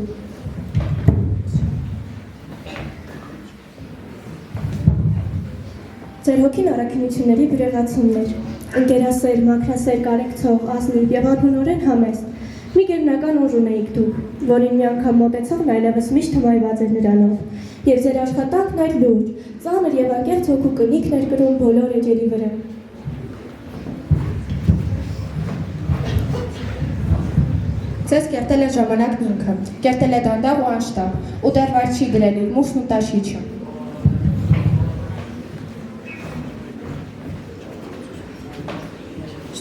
Ձեր հոգին առաքինությունների բյուրեղացումն էր, ընկերասեր, մաքրասեր, կարեկցող, ազնիվ եւ անհունորեն համեստ։ Մի գերբնական ուժ ունեիք դուք, որին մի անգամ մոտեցողն այլևս միշտ հմայված էր նրանով, եւ ձեր աշխատանքն այլ լուրջ, ծանր եւ անկեղծ հոգու կնիքն էր կրում բոլոր էջերի վրա։ Ձեզ կերտել է ժամանակն ինքը, կերտել է դանդաղ ու անշտապ, ու դեռ վայր չի գրել իր մուշն ու տաշիչը։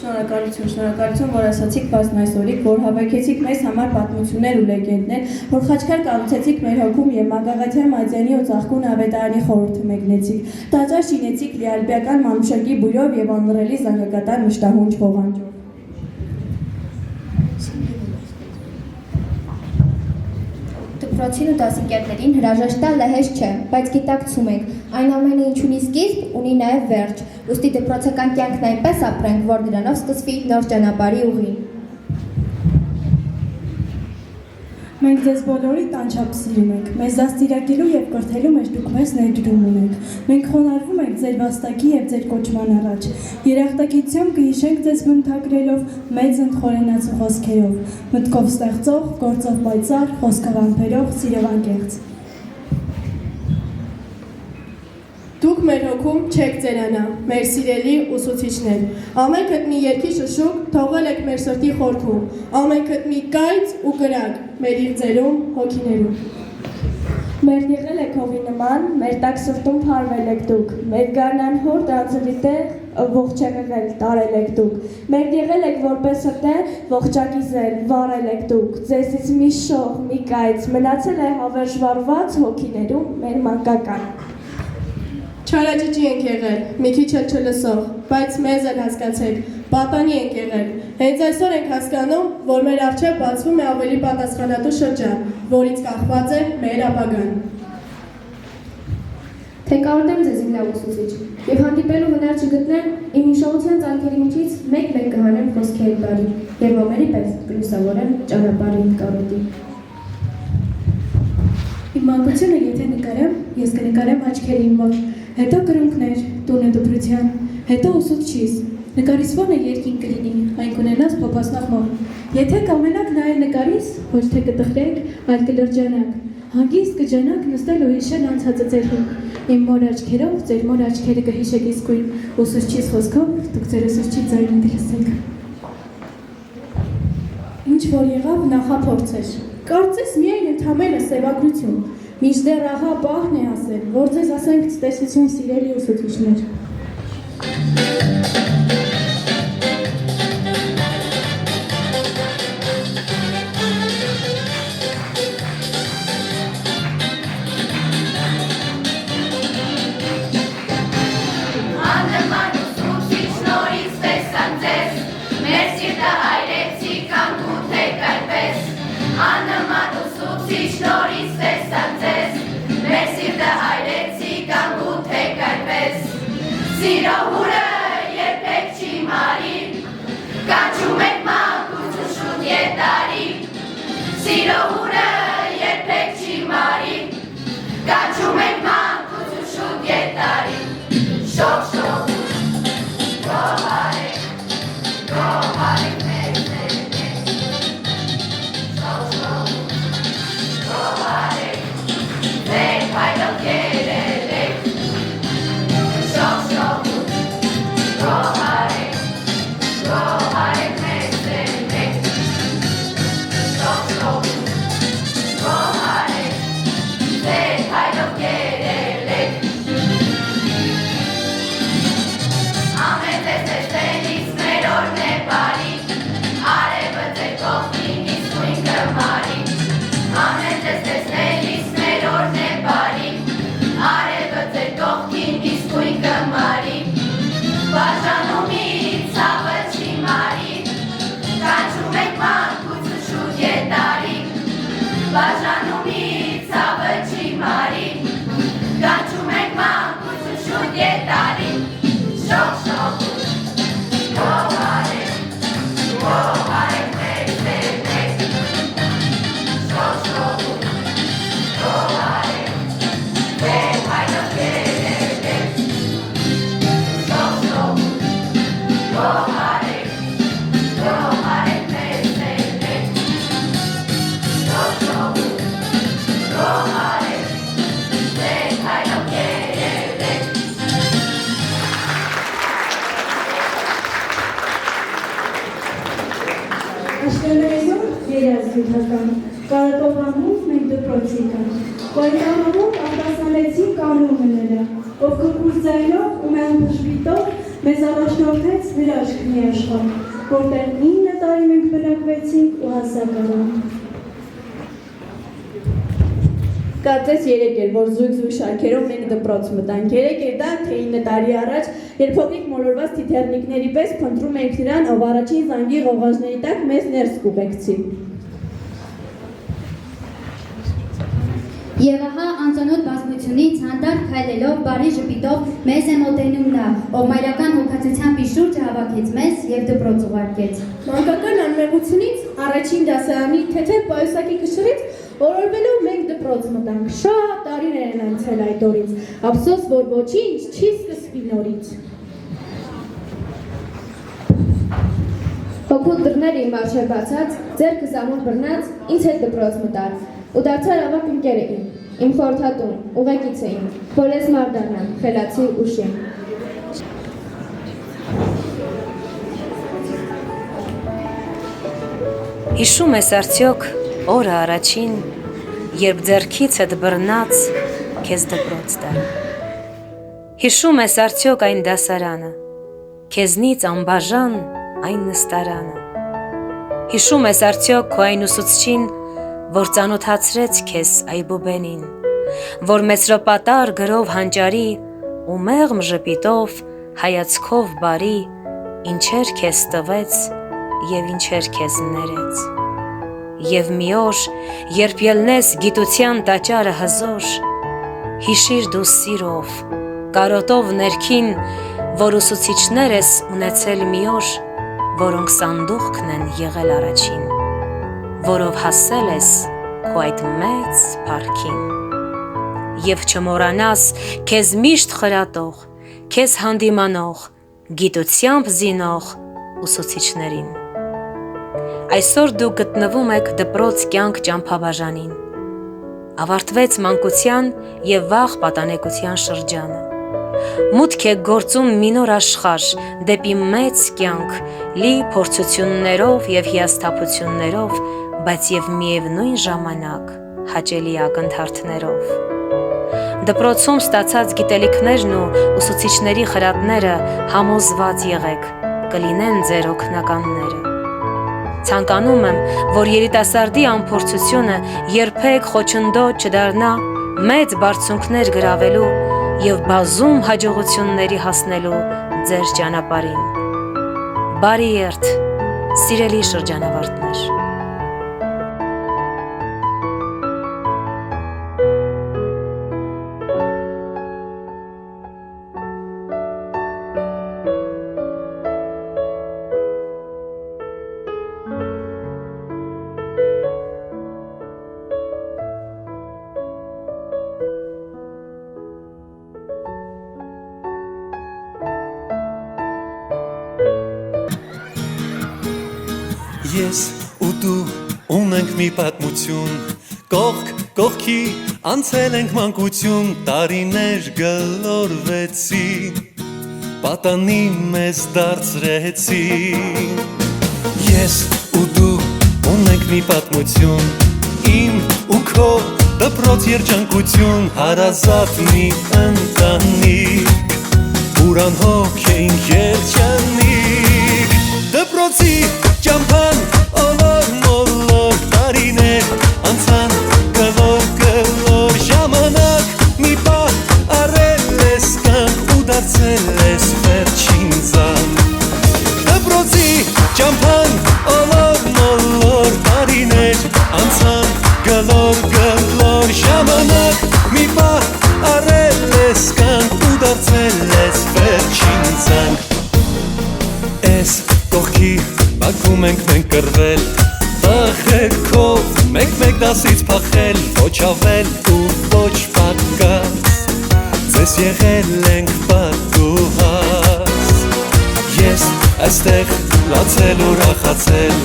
Շնորհակալություն, որ ասացիք բազն այսօրիկ, որ հավաքեցիք մեզ համար պատմություններ ու լեգենդներ, որ խաչքար կառուցեցիք մեր հոգում և Մագաղաթյան Մատյանի ու Ծաղկուն ավետարանի խորհուրդը մեկնեցիք, տաճար շինեցիք լիալբյական մանուշակի բույրով և անլռելի զանգակատար մշտահունչ ողանջով։ Դպրոցին ու դասընկերներին հրաժեշտ տալը հեշտ չէ, բայց գիտակցում եք, այն ամենը ինչ ունի սկիզբ, ունի նաև վերջ, ուստի դպրոցական կյանքն այնպես ապրենք, որ նրանով սկսվի նոր ճանապարհի ուղին։ Մենք ձեզ բոլորիդ անչափ սիրում ենք, մեզ դաստիարակելու և կրթելու մեջ դուք մեզ ներդրում ունեք։ Մենք խոնարհվում ենք ձեր վաստակի և ձեր կոչման առաջ։ Երախտագիտությամբ կհիշենք ձեզ բնութագրելով, մեծ ընդխորենացու խոսքերով, մտքով ստեղծող, գործով պայծառ, խոսքով ամփերող, սիրով անկեղծ։ Դուք մեր հոգում չեք ծերանա, մեր սիրելի ուսուցիչներ, ամենքդ մի երգի շշուկ թողել եք մեր սրտի խորքում, ամենքդ մի կայծ ու կրակ մեր իղձերում, հոգիներում։ Մեր եղել եք հողի նման, մեր տակ սրտում փարվել եք դուք, մեր գարնանհոր դարձրի տեղ ողջ եղել տարել եք դուք, մեր եղել եք որպես սրտե ողջակիզել, վառել եք դուք, ձեզից մի շող, մի կայծ, մնացել է հավերժվարված հոգիներում մեր մանկական։ Չարաճճի ենք եղել, մի քիչ էլ չլսող, բայց մեզ էլ հասկացեք, պատանի ենք եղել։ Հենց այսօր ենք հասկանում, որ մեր առջև բացվում է ավելի պատասխանատու շրջան, որից կախված է մեր ապագան։ Թե կարոտեմ ձեզ իմ լավ ուսուցիչ, և հանդիպելու հնար չգտնեմ, իմ հիշողության ծալքերի միջից մեկ-մեկ կհանեմ խոսքերը։ կերեք բարի, և ողերի պես կլուսավորեմ ճանապարհին կարոտի։ Իմ մանկությունը եթե նկարեմ, ես կնկարեմ աչքերին մոտ, հետո կրունկներ, տունը դպրության, հետո ուսուցչիս, նկարիս ֆոնը երկին կլինի, այն կունենաս փոփասնախմով։ Եթե կամենաք նայել նկարիս, ոչ թե կտխրեք, այլ կլրջանաք, հանգիստ կջանաք նստել ու հիշել անցածը ձերին։ Իմ մոր աչքերով ձեր մոր աչքերը կհիշեք իսկույն, ուսուցչիս խոսքով դուք ձեր ուսուցչի ձայնը կլսեք։ Ինչ որ եղավ նախափորձ էր, կարծես միայն ընդամենը սևագրություն, մինչդեռ ահա պահն է ասել, որ ձեզ ասենք ցտեսություն սիրելի ուսուցիչներ։ Սիրո հուրը երբեք չի մարի, կանչում եք մանկություն շուտ ետարի։ Սիրո հուրը երբեք չի մարի, կանչում եք մանկություն շուտ ետարի։ Շող շող, գոհարեք մեզ ներնես։ Շող շող, գոհարեք, ձեր հայրով կերել եք։ Շող շող, գոհարեք մեզ ներնես։ Շող շող, գոհարեք, ձեր հայրով կերել եք։ Ամեն ձեզ տեսնելիս մեր օրն է բարի, արևը ձեր կողքին իսկույն կմարի։ Ամեն ձեզ տեսնելիս մեր օրն է բարի, արևը ձեր կողքին իսկույն կմարի։ Բաժանումից ցավը չի մարի, կանչում եք մանկություն շուտ ետարի։ Բաժանումից ցավը չի մարի, կանչում եք մանկություն շուտ ետարի։ Շող շող, գոհարեք մեզ ներնես։ Շող շող, գոհարեք, ձեր հայրով կերել եք։ Շող շող, գոհարեք մեզ ներնես։ Շող շող, գոհարեք, ձեր հայրով կերել եք։ Աշտերներով երազգիտական, կարոտովանով մենք դպրոցիկան, պայմանով արտասանեցին կանոնները, ով կրկուր ձայնով ու մեն բժվիտով մեզ առաջնորդեց հրաշք մի աշխարհ, որտեղ 9 տարի մենք բնակվեցինք ու հասակարան։ Կարծես 3 էր, որ զույգ շարքերով մենք դպրոց մտանք, 3 էր դա, թե 9 տարի առաջ, երբ փոքրիկ մոլորված թիթեռնիկների պես փնտրում ենք նրան, ով առաջին զանգի ղողանջների տակ մեզ ներս կուղեկցի։ Եվ ահա անծանոթ բազմությունից հանդարտ քայլելով բարի ժպիտով մեզ է մոտենում նա, ով մայրական հոգացությամբ իր շուրջը հավաքեց մեզ եւ դպրոց ուղարկեց։ Մանկական անմեղությունից առաջին դասարանի թեթև պայուսակի կշռից օրորվելով մենք դպրոց մտանք, շատ տարիներ են անցել այդ օրից, ափսոս, որ ոչինչ չի սկսվի նորից։ Հոգուտ դռները իմ առջև բացած, ձեռքս ամուր բռնած, ինձ հետ դպրոց մտար, ու դարձար ավակ ընկերը իմ խորհրդատուն, ուղեկից էին, որ ես մարդ դառնամ, խելացի ուշին։ Հիշում ես արդյոք օրը առաջին, երբ ձեռքիցդ բռնած քեզ դպրոց տար։ Հիշում ես արդյոք այն դասարանը, քեզնից անբաժան այն նստարանը։ Հիշում ես արդյոք քո այն ուսուցչին, որ ծանոթացրեց քեզ այբուբենին, որ մեծրոպատար գրով հանճարի ու մեղմ ժպիտով հայացքով բարի ինչեր քեզ տվեց եւ ինչեր քեզ ներեց։ Եվ մի օր, երբ ելնես գիտության տաճարը հզոր, հիշիր դու սիրով, կարոտով ներքին, որ ուսուցիչներ ես ունեցել մի օր, որոնք սանդուղքն են եղել առաջին, որով հասել ես քո այդ մեծ փառքին։ Եվ չմոռանաս քեզ միշտ խրատող, քեզ հանդիմանող, գիտությամբ զինող ուսուցիչներին։ Այսօր դուք գտնվում եք դպրոց կյանք ճամփաբաժանին։ Ավարտվեց մանկության և վաղ պատանեկության շրջանը։ Մուտք է գործում մի նոր աշխարհ դեպի մեծ կյանք, լի փորձություններով և հիասթափություններով, բայց և միևնույն ժամանակ հաճելի ակնթարթներով։ Դպրոցում ստացած գիտելիքներն ու ուսուցիչների խրատները համոզված եղեք, կլինեն ձեր օգնականները։ Ցանկանում եմ, որ երիտասարդի անփորձությունը երբեք խոչընդոտ չդառնա մեծ բարձունքներ գրավելու և բազում հաջողությունների հասնելու ձեր ճանապարհին։ Բարի երթ, սիրելի շրջանավարտներ։ Ես ու դու ունենք մի պատմություն, կողք կողքի անցել ենք մանկություն, տարիներ գլորվեցին, պատանի մեզ դարձրեցին։ Ես ու դու ունենք մի պատմություն, իմ ու քո դպրոց երջանկություն, հարազատ մի ընտանիք, ուրանհոգ էինք երջանիկ, դպրոցի ճամփան ոլոր մոլոր տարիներ անցան գլոր գլոր ժամանակ մի պահ առել ես կանք ու դարձել ես վերջին զանգ դպրոցի ճամփան ոլոր մոլոր տարիներ անցան գլոր գլոր ժամանակ մի պահ առել ես կանք ու դարձել ես վերջին զանգ Ես կողքի Բակում ենք մենք կռվել, տղերքով, մեկ-մեկ դասից փախել, ոչ ավել ու ոչ պակաս, ձեզ եղել ենք պատուհաս, ես այստեղ լացել ու ռախացել,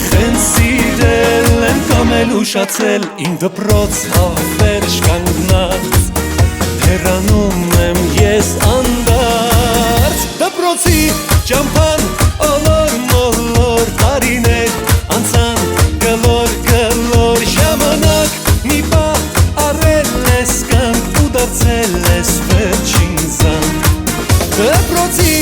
խենց սիրել եմ կամել ուշացել, իմ դպրոց հավերժ կանգնած, հեռանում եմ ես անդարձ, դպրոցի ճամփան ոլոր մոլոր տարիներ անցան գլոր գլոր ժամանակ մի պահ առել ես կանք ու դարձել ես վերջին զանգ դպրոցի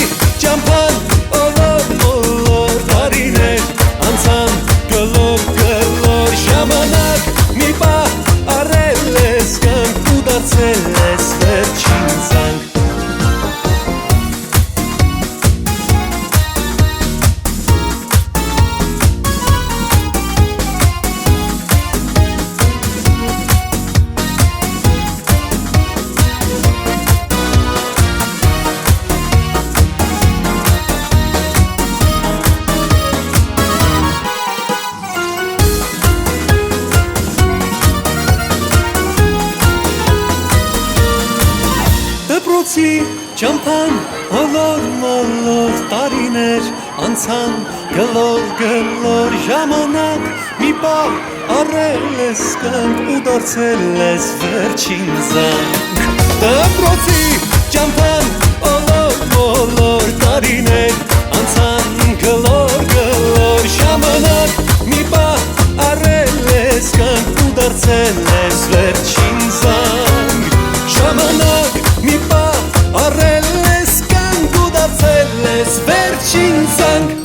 ճամփան ոլոր մոլոր տարիներ անցան գլոր գլոր ժամանակ մի պահ առել ես կանք ու դարձել ես վերջին զանգ Դպրոցի ճամփան ոլոր մոլոր տարիներ անցան գլոր գլոր ժամանակ մի պահ առել ես կանք ու դարձել ես վերջին զանգ Դպրոցի ճամփան ոլոր մոլոր տարիներ անցան գլոր գլոր ժամանակ մի պահ առել ես կանք ու դարձել ես վերջին զանգ ժամանակ մի պահ առել ես կանք ու դարձել ես վերջին զանգ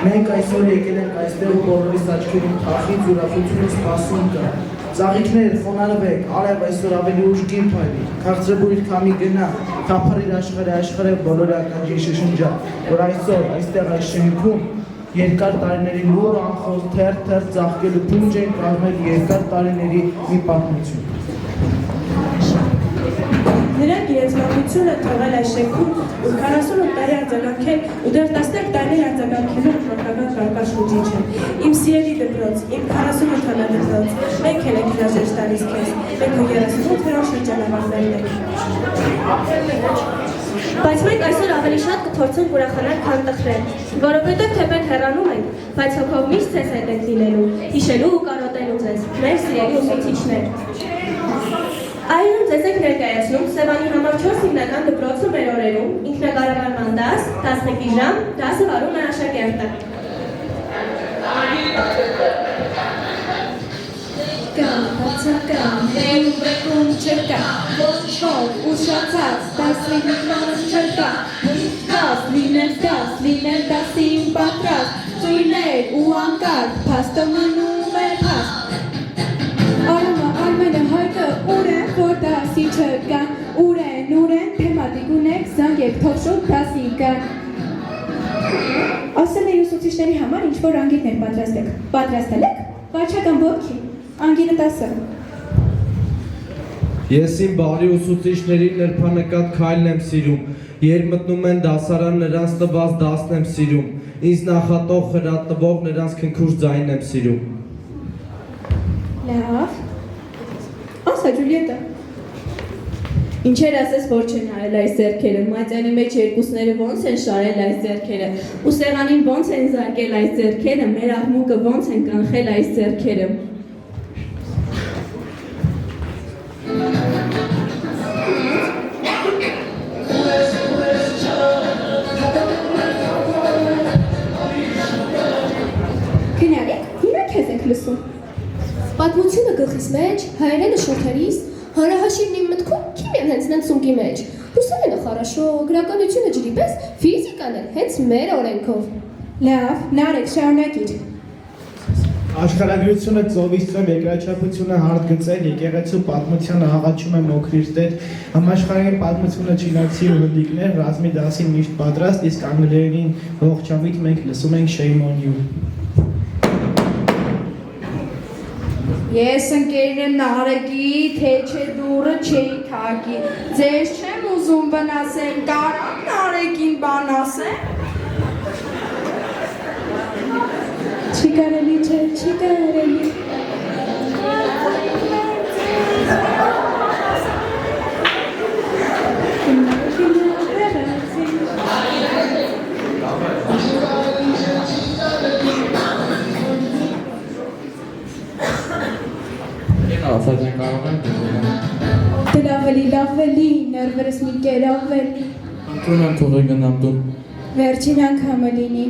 Մենք այսօր եկել ենք այստեղ ու բոլորիս աչքերում թախից ուրախություն ու սպասում կա։ Ծաղիկներ, խոնարհվեք, արև այսօր ավելի ուշ գին փայլի, քաղցրբույր քամի գնա, թափառիր աշխարհը բոլորի ականջին շշնջա, որ այսօր այստեղ այս շենքում երկար տարիների լուր անխոս թերթ ծաղկելու փունջ են կազմել երկար տարիների մի պատմություն։ Նրանք իրենց մատությունը թողել այս շենքում ու 48 տարի արձագանքել ու դեռ 11 տարի արձագանքելու մշտական կարգաշրջիչ են։ Իմ սիրելի դպրոց, իմ 48-ամյա դպրոց, մենք էլ ենք հրաժեշտ տալիս քեզ, մենք քո 38-րդ շրջանավարտներն ենք։ Բայց մենք այսօր ավելի շատ կփորձենք ուրախանալ, քան տխրել, որովհետև թե մենք հեռանում ենք, բայց հոգով միշտ ձեզ հետ ենք լինելու, հիշելու ու կարոտելու ձեզ, մեր սիրելի ուսուցիչներ։ Այժմ ձեզ եք ներկայացնում Սևանի համար 4 հիմնական դպրոցը մեր օրերում, ինքնակառավարման դաս, 11 ժամ, դասը վարում է աշակերտը։ Կա, բացական, հեյ ու բեկում չկա, ոչով ուշացած, դասի միտման չկա, լինել դասին պատրաստ, ծույներ ու անկարգ, փաստը մնում է փաստ։ Արմենը հայտը ուր են, որ դասի չկան, ուր են, թեմատիկ ունեք, զանգեք, թողշոտ դասի կան։ Ասել էի ուսուցիչների համար ինչ-որ անգիրներ պատրաստեք, պատրաստել եք, վարչական ոտքի, անգիրը 10։ Ես իմ բարի ուսուցիչների նրբանկատ քայլն եմ սիրում, երբ մտնում են դասարան նրանց տված դասն եմ սիրում, ինձ նախատող խրատվող նրանց քնքուշ ձայնն եմ սիրում։ Լավ, ասա Ջուլիետա։ Ինչեր ասես, որ չեն արել այս ձեռքերը, մատյանի մեջ երկուսները ոնց են շարել այս ձեռքերը, ու սեղանին ոնց են զարկել այս ձեռքերը, մեր աղմուկը ոնց են կանխել այս ձեռքերը։ Քնարեք, հիմա քեզ ենք լսում։ Պատմությունը գլխիս մեջ, հայերենը շորթերիս, հանրահաշիվն իմ մտքում քիմիան հենց նենցունքի մեջ, ռուսերենը խարաշո, գրականությունը ջրի պես, ֆիզիկան էլ հենց մեր օրենքով։ Լավ, Նարեկ, շարունակիր։ Աշխարհագրությունը ծովից ծով երկրաչափությունը հարգծել եկեղեցու պատմությանը աղաչում է մոքրիր տեր, համաշխարհային պատմությունը չինացի ու հնդիկներ ռազմի դասին միշտ պատրաստ, իսկ անգլերենին ողջամիտ մենք լսում ենք shame on you։ Ես ընկերն եմ Նարեկի, թե չէ դուրը չէի թակի, ձեզ չեմ ուզում վնասել, կարամ Նարեկին բան ասեմ։ Չի կարելի չէ, չի կարելի։ Լավելի, ներվերս մի կերավել։ Ընտրում եմ թողի գնամ տուն։ Վերջին անգամը լինի։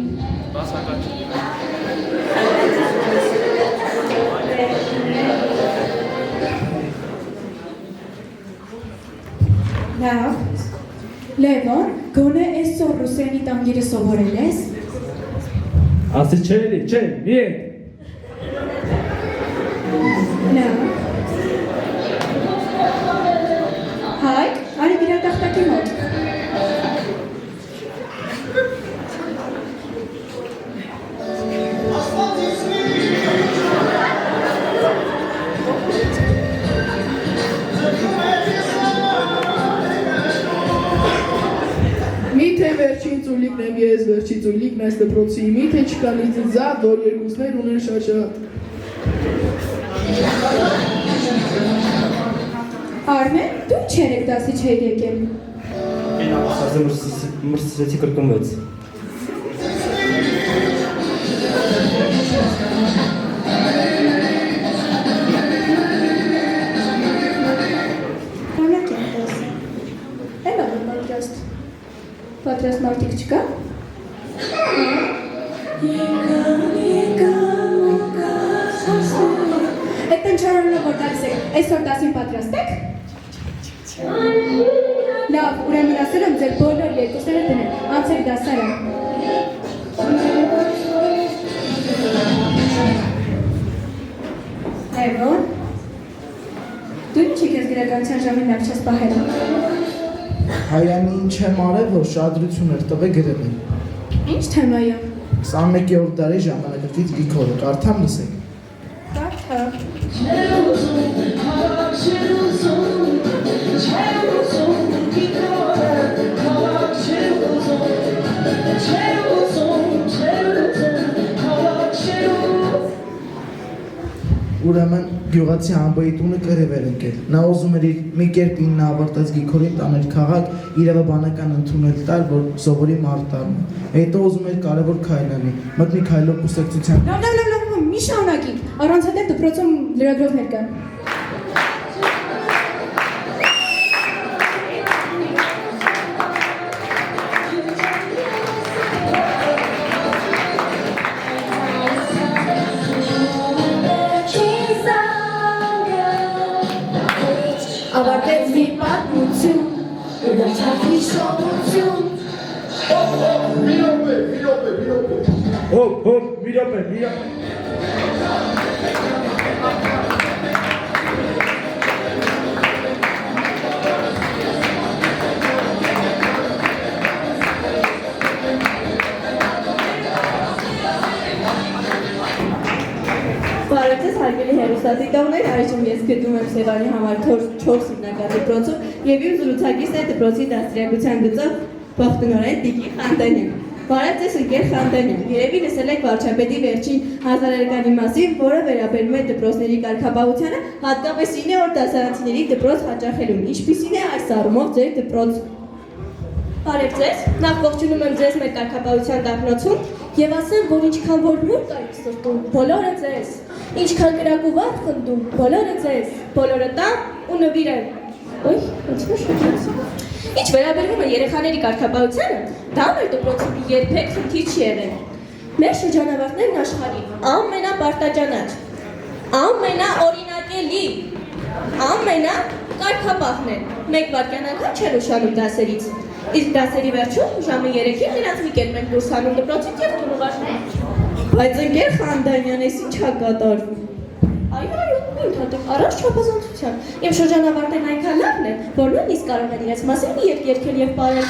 Լավ, Լևոն, գոնե այսօր ռուսերենի տանգիրը սովորել ես։ Ասի չէ, մի է։ Լավ։ Հայկ, արի գրատախտակի մոտ։ Միթե վերջին ծուլիկն եմ ես, վերջին ծուլիկն այս դպրոցի, միթե չկա լիծիզատ, որ երկուսներ ունեն շաշատ։ Արմեն, դու չերեք դասի չէր եկել։ Են ասազը մրսեցի կրկնվեց։ Հոնակի եմ դասը։ Էլա որ պատրաստ։ Պատրաստ մարդիկ չկա։ Էդ պենչարանը որ դարս եք, այսօր դասին պատրաստ եք։ Լավ, ուրեմն ասել եմ ձեր բոլոր երկուսները դնել, անցեք դասարան։ այժմ լավ չես պահել։ Հայանի ինչ եմ արել, որ շադրություն էր տվել գրել եմ։ Ինչ թեմայա։ 21-րդ դարի ժամանակակից գիքորը, կարդամ լսեք։ Կարդա։ Ուրեմն գյուղացի ամբոյի տունը կռիվ էր ընկել։ Նա ուզում էր իր մի կերպ ինը ավարտած գիքորին տանել քաղաք, իրավաբանական ընդունել տալ, որ սովորի մարդ առնի։ Հետո ուզում էր կարևոր քայլ անի, մտնի քայլով կուսակցության։ Լավ, մի շարունակի։ Առանց հետև դպրոցում լրագրողներ կան։ Ավարտեց մի պատմություն, դարձավ հիշողություն։ Մի րոպե։ Հոп, մի րոպե։ Բարևձեզ հարգելի հեռուստադիտողներ, այժմ ես գտնվում եմ Սևանի համար 4 հիմնական դպրոցում եւ իմ զրուցակիցն է դպրոցի դաստիարակության գծով Բախտնորեն Տիկի Խանտանյան։ Բարևձեզ ընկեր Խանտանյան, երևի լսել եք վարչապետի վերջին հազարերկանի մասին, որը վերաբերում է դպրոցների կարգապահությանը, հատկապես 9-րդ դասարանցիների դպրոց հաճախելուն։ Ինչպիսին է այս առումով ձեր դպրոց։ Բարևձեզ, նախ ողջունում եմ ձեզ մեր կարգապահության դափնոցում եւ ասեմ, որ ինչքան որ նոր կայք սրտում, բոլորը ձեզ, ինչքան կրակ ու վարդ խնդում, բոլորը ձեզ, բոլորը տան ու նվիրեն։ Ոյ, ինչու՞ շփոթեցի։ Ինչ վերաբերում է երեխաների կարգապահությանը, դա մեր դպրոցում երբեք խնդիր չի եղել։ Մեր շրջանավարտներն աշխարհի ամենապարտաճանաչ, ամենաօրինակելի, ամենակարգապահն են։ Մեկ վայրկյան անգամ չեն ուշանում դասերից։ Իսկ դասերի վերջում ժամը 3-ին նրանց մի կերպ ենք դուրս հանում դպրոցից եւ տուն ուղարկում։ Բայց ընկեր Խանտանյան, էս ինչ ա կատարվում։ Այո, ընդհանուր առանց չափազանցության։ Եվ շրջանավարտներն այնքան լավն են, որ նույնիսկ կարող են իրենց մասին մի երգ երգել եւ պարել։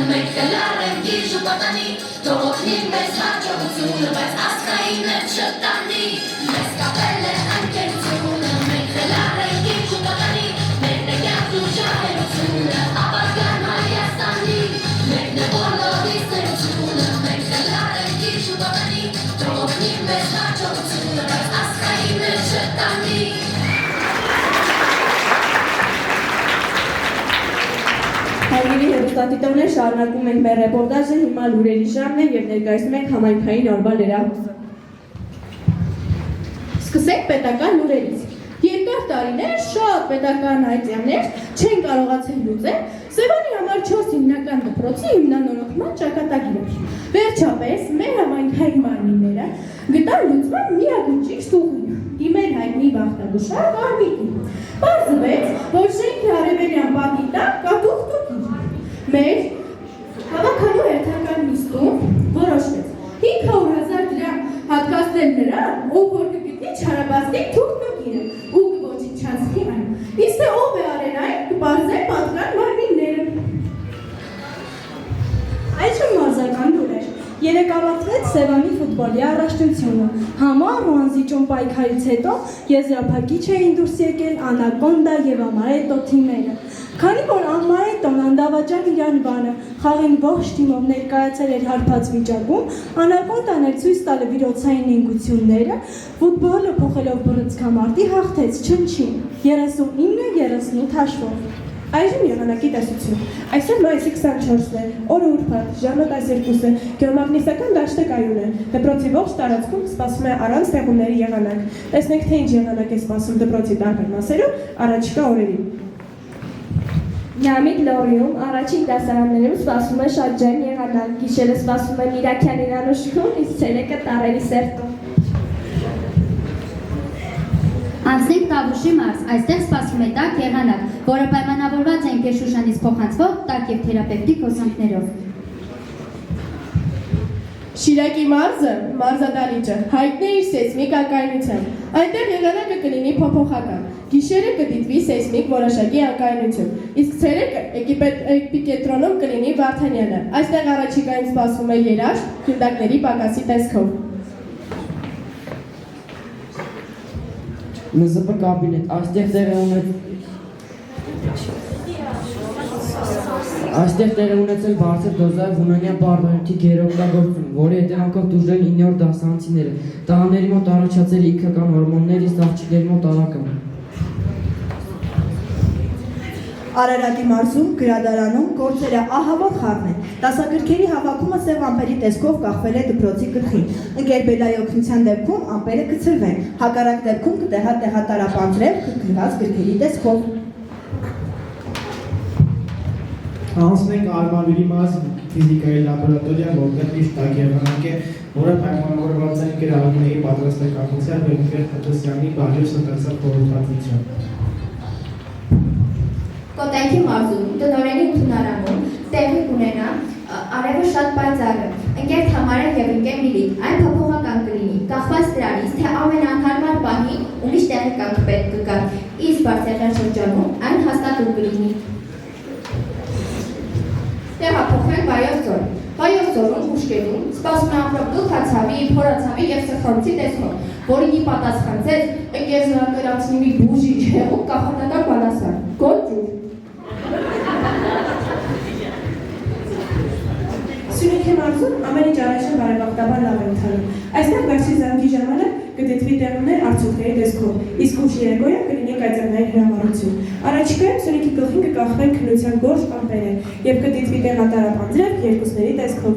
Make the Թողնի մեզ հաջողությունը, բայց աստղայինը չտանի Մեզ կապել է ընկերությունը, մենք խելար ենք իր շուտատանի Մերն է կյանք ու շահերությունը, ապարգան Հայաստանի Մերն է բոլորի սերությունը, մենք խելար ենք իր շուտատանի Թողնի մեզ հաջողությունը, բայց աստղայինը չտանի Հարգելի հեռուստադիտողներ, շարունակում ենք մեր ռեպորտաժը, հիմա լուրերի ժամն է եւ ներկայացնում ենք համայնքային օրվա լրահոսը։ Սկսենք պետական լուրերից։ Երկար տարիներ շատ պետական հայտյամներ չեն կարողացել լուծել Սևանի համար 4 հիմնական դպրոցի հիմնանորոգման ճակատագիրը։ Վերջապես մեր համայնքային մարմինները գտան լուծման միակ ու ճիշտ ուղին՝ դիմել հայտնի վախտագուշակ Արմիկին։ Պարզվեց, որ շենքի արևելյան պատի տակ կա դուխտուկի։ Մեր հավաքանու հերթական նիստում որոշվեց 500,000 դրամ հատկացնել նրան, ով որ կգտնի չարաբաստիկ թուղթնուկինը ու կոչնչացնի այն։ Իսկ թե ով է արել այն, կպարզեն պատկան մարմինները։ Այժմ մարզական լուրեր։ Երեկավացվեց Սևանի ֆուտբոլի առաջնությունը։ Համառ ու անզիջում պայքարից հետո եզրափակիչ էին դուրս եկել Անակոնդա եւ Ամարետո թիմերը։ Քանի որ Ամարետոն անդավաճան իրան բանը խաղին ողջ թիմով ներկայացել էր հարբած վիճակում, Անակոնդան էր ցույց տալը վիրոցային ինգությունները, ֆուտբոլը փոխելով բռնցքամարտի հաղթեց չնչին 39-38 հաշվով։ Այժմ եղանակի տեսություն։ Այսօր մայիսի 24-ն է, օրը ուրբաթ, ժամը 12-ը, գեոմագնիսական դաշտը կայուն է։ Դպրոցի ողջ տարածքում սպասվում է առանց տեղումների եղանակ։ Տեսնենք, թե ինչ եղանակ է սպասում դպրոցի տարբեր մասերում առաջիկա օրերին։ Նամիկ Լորիում առաջին դասարաններում սպասվում է շատ ջերմ եղանակ, գիշերը սպասվում է Միրաքյանին անուշքում, իսկ ցերեկը Տարերի սերտում։ Անցնենք Տավուշի մարզ, այստեղ սպասվում է տաք եղանակ, որը պայմանավորված է Ընկերշուշանից փոխանցվող տաք և թերապևտիկ հոսանքներով։ Շիրակի մարզը, մարզադահլիճը, հայտնի է իր սեյսմիկ անկայունությամբ։ Այնտեղ եղանակը կլինի փոփոխական։ Գիշերը կդիտվի սեյսմիկ որոշակի անկայունություն, իսկ ցերեկը էպիկենտրոնում կլինի Վարդանյանը։ Այստեղ առաջիկայում սպասվում է երաշտ, գնդակների պակասի տեսքով։ ՆԶՊ կաբինետ, այստեղ տեղ է ունեցել բարձր դոզայով ունանյա բարբարենքի գերօգտագործում, որի հետևանքով դժուժել 9-րդ դասարանցիները, տղաների մոտ առաջացել իգական հորմոններ, իսկ աղջիկների մոտ ալակը։ Արարատի մարզում, գրադարանում գործերը ահավոր խառն են։ Դասագրքերի հավաքումը սև ամպերի տեսքով կախվել է դպրոցի գլխին։ Ընկերբելայի օգնության դեպքում ամպերը կցրվեն, հակառակ դեպքում կտեղատարապանձրել քրքրված գրքերի տեսքով։ Անցնենք Արմավիրի մարզ ֆիզիկայի լաբորատորիա, որտեղ միշտ տաք եղանակ է, որը պայմանավորված է գրահանների պատրաստակամությամբ եւ Միկել Պետրոսյանի բարի սնտացած խորհրդատվությամբ։ Կոտայքի մարզում, տնօրենի ուսումնարանում տեղի ունենա արևը շատ պայծառը, ընկեր Թամարը եւ ընկեր Լիլիթ, այն փոփոխական կլինի, կախված դրանից, թե ամենանհարմար պահին ումիշ տեղի կանք պետք կգա, իսկ բարձրահասակ շրջանում այն հաստատում կլինի։ Տեղափոխվենք Վայոց ձոր։ Վայոց ձորում ուշկերում սպասում է ամպրոպտուղ հացավի, փորացավի եւ սխալցի տեսքով, որին պատասխանեց ընկերզնակրացնիմի բուժի հեղուկ կախարդական բանասար, գորջուր։ Սյունիքի մարզում ամեն ինչ առաջին բարեբախտաբար լավ է ընթանում։ Այստեղ վերջի զանգի ժամանակ կդիտվի տեղումներ արցունքների տեսքով, իսկ ուշ երեկոյան կլինի կայծեռնային հրավառություն։ Առաջիկայում Սյունիքի գլխին կկախվեն քննության գորշ ամպերը եւ կդիտվի տեղատարապանձրև երկուսների տեսքով։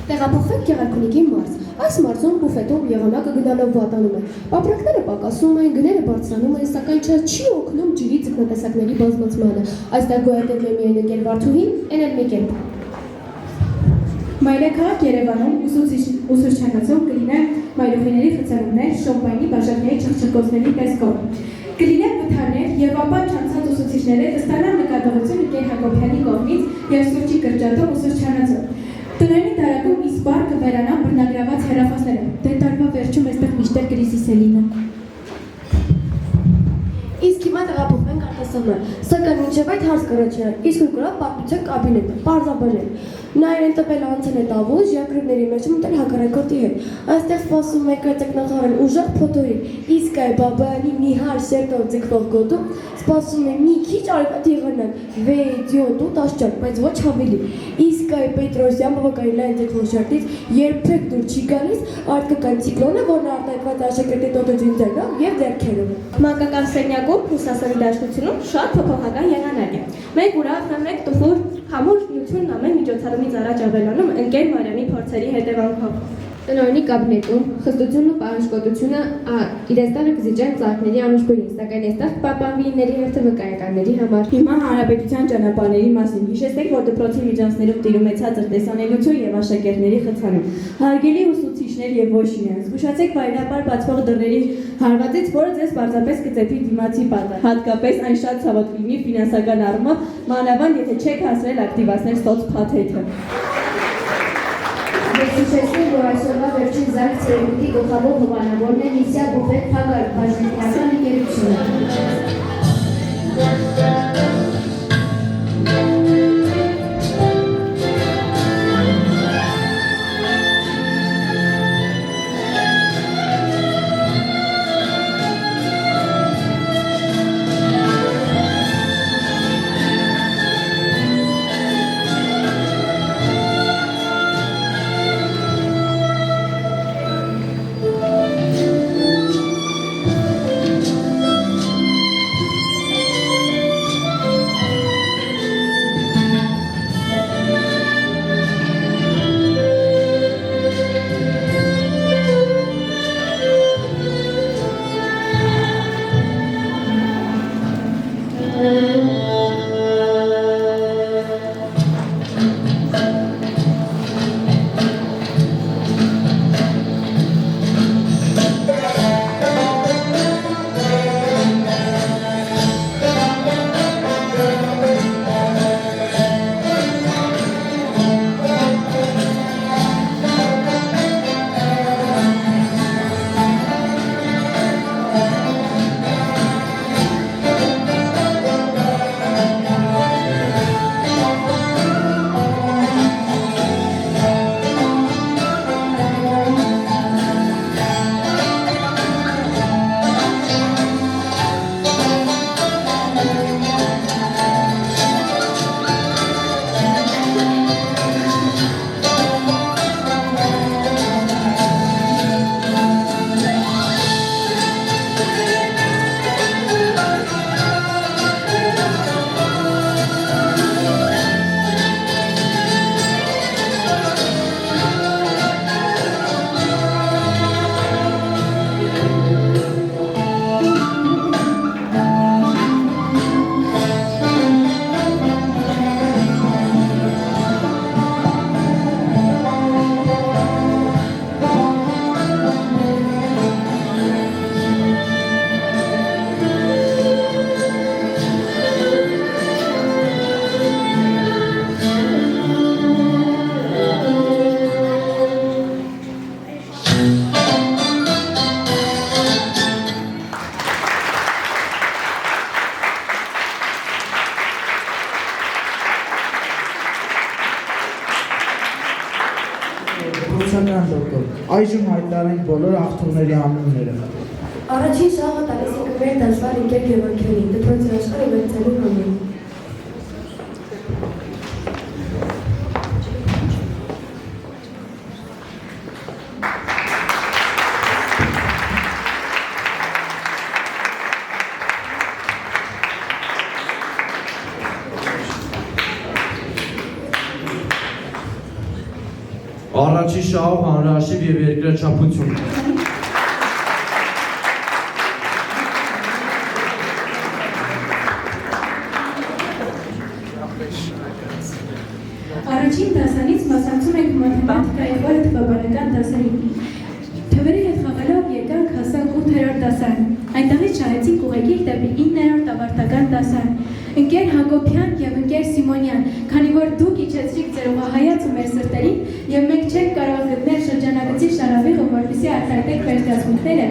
Տեղափոխվենք Գեղարքունիքի մարզ։ Այս մարզում բուֆետում եղանակը գնալով վատանում է։ Ապրանքները պակասում են, գները բարձրանում են, սակայն չի օգնում ջրի ձկնատեսակների բազմացմանը։ Այստեղ գոյատևում է միայն ընկեր Վարդուհին, են էլ մի կերպ։ Մայրաքաղաք Երևանում ուսուցչանացում կլինեն մայրուղիների խցանումներ, շոմպայնի բաժակների չխչկոցների տեսքով։ Կլինեն վթարներ եւ ապա չանցած ուսուցիչները կստանան նկատողություն ընկեր Հակոբյանի կողմից եւ սուրճի կրճատող ուսուցչանացում։ Տների տարակում իսպար կվերանան բռնագրաված հեռախոսները։ Դե տարվա վերջում այստեղ միշտեր կրիսիս է լինում։ Իսկ հիմա տեղափոխվենք արտասահման, սակայն մինչև այդ հարց կառաջանա, իսկ ուրկրավ պատմության կաբինետը, պարզաբանել։ Նա իրեն տպել անցել է տավուշ, յակրիվների մեջ մտել հակառակորդի հետ։ Այստեղ սպասում է կրծքնախարն ուժեղ փոթորի, իսկ այ Բաբայանի նիհար շերտով ձգվող գոտում սպասում է մի քիչ արքատ եղանակ, 6-7-8 աշճան, բայց ոչ ավելի։ Իսկ այ Պետրոսյան բավականին լայն ձգվող շերտից երբեք դուր չի գալիս արտկական ցիկլոնը, որն արտահայտված աշակերտի տոտոջին ձայնով եւ ձեռքերով։ Մանկական սենյակում հուսասանի դաշնությունում շատ փոփոխական եղանակ է։ Մենք ուրախ ենք տխուր համուր նյութունն ամեն միջոցառումից առաջ ավելանում ընկեր Մարիամի փորձերի հետևանքով։ Տնօրենի կաբինետում խստությունն ու պահանջկոտությունը իրենց տանը կզիջեն ծաղկների անուշքորին, սակայն այստեղ կպահպանվի իրերի հերթը վկայականների համար։ Հիմա հանրապետության ճանապարհների մասին հիշեցեք, որ դպրոցի միջանցքներում տիրում է ցածր տեսանելիություն եւ աշակերտների խցանում։ Հարգելի ուսուցիչներ եւ ոչ իրենց, զգուշացեք վայրապար բացվող դռների հարվածից, որը ձեզ պարզապես կծեփի դիմացի պատը։ Հատկապես այն շատ ցավոտ կլինի ֆինանսական առումով, մանավանդ եթե չեք հասցրել ակտիվացնել սոցփաթեթը։ Հիշեցնեմ, որ այսօրվա վերջին զարգ ծերուտի գլխավոր հովանավորն է Միսիա Բուֆետ Փագար բաժնետիրական ընկերությունը։ Այժմ հայտարարենք բոլոր աղթողների անունները։ Առաջին շաղը տալիս ենք մեր դասվար ընկեր Գևորգյանին, դպրոցի աշխարհը վերցնելու համար։ Առաջին շահով հանրահաշիվ եւ երկրաչափություն։ Առաջին դասանից մասնակցում ենք մաթեմատիկայի որը թվաբանական դասերին։ Թվերի հետ խաղալով եկանք հասանք 8-րդ դասարան։ Այնտեղից շահեցինք ուղեգիր դեպի 9-րդ ավարտական դասարան։ Ընկեր Հակոբյան եւ ընկեր Սիմոնյան, քանի որ դուք իջեցրիք ձեր ուղղահայացը մեր սրտերին եւ մենք չենք կարող գտնել շրջանագծի շարավիղը, որպեսզի արտահայտենք մեր զգացմունքները,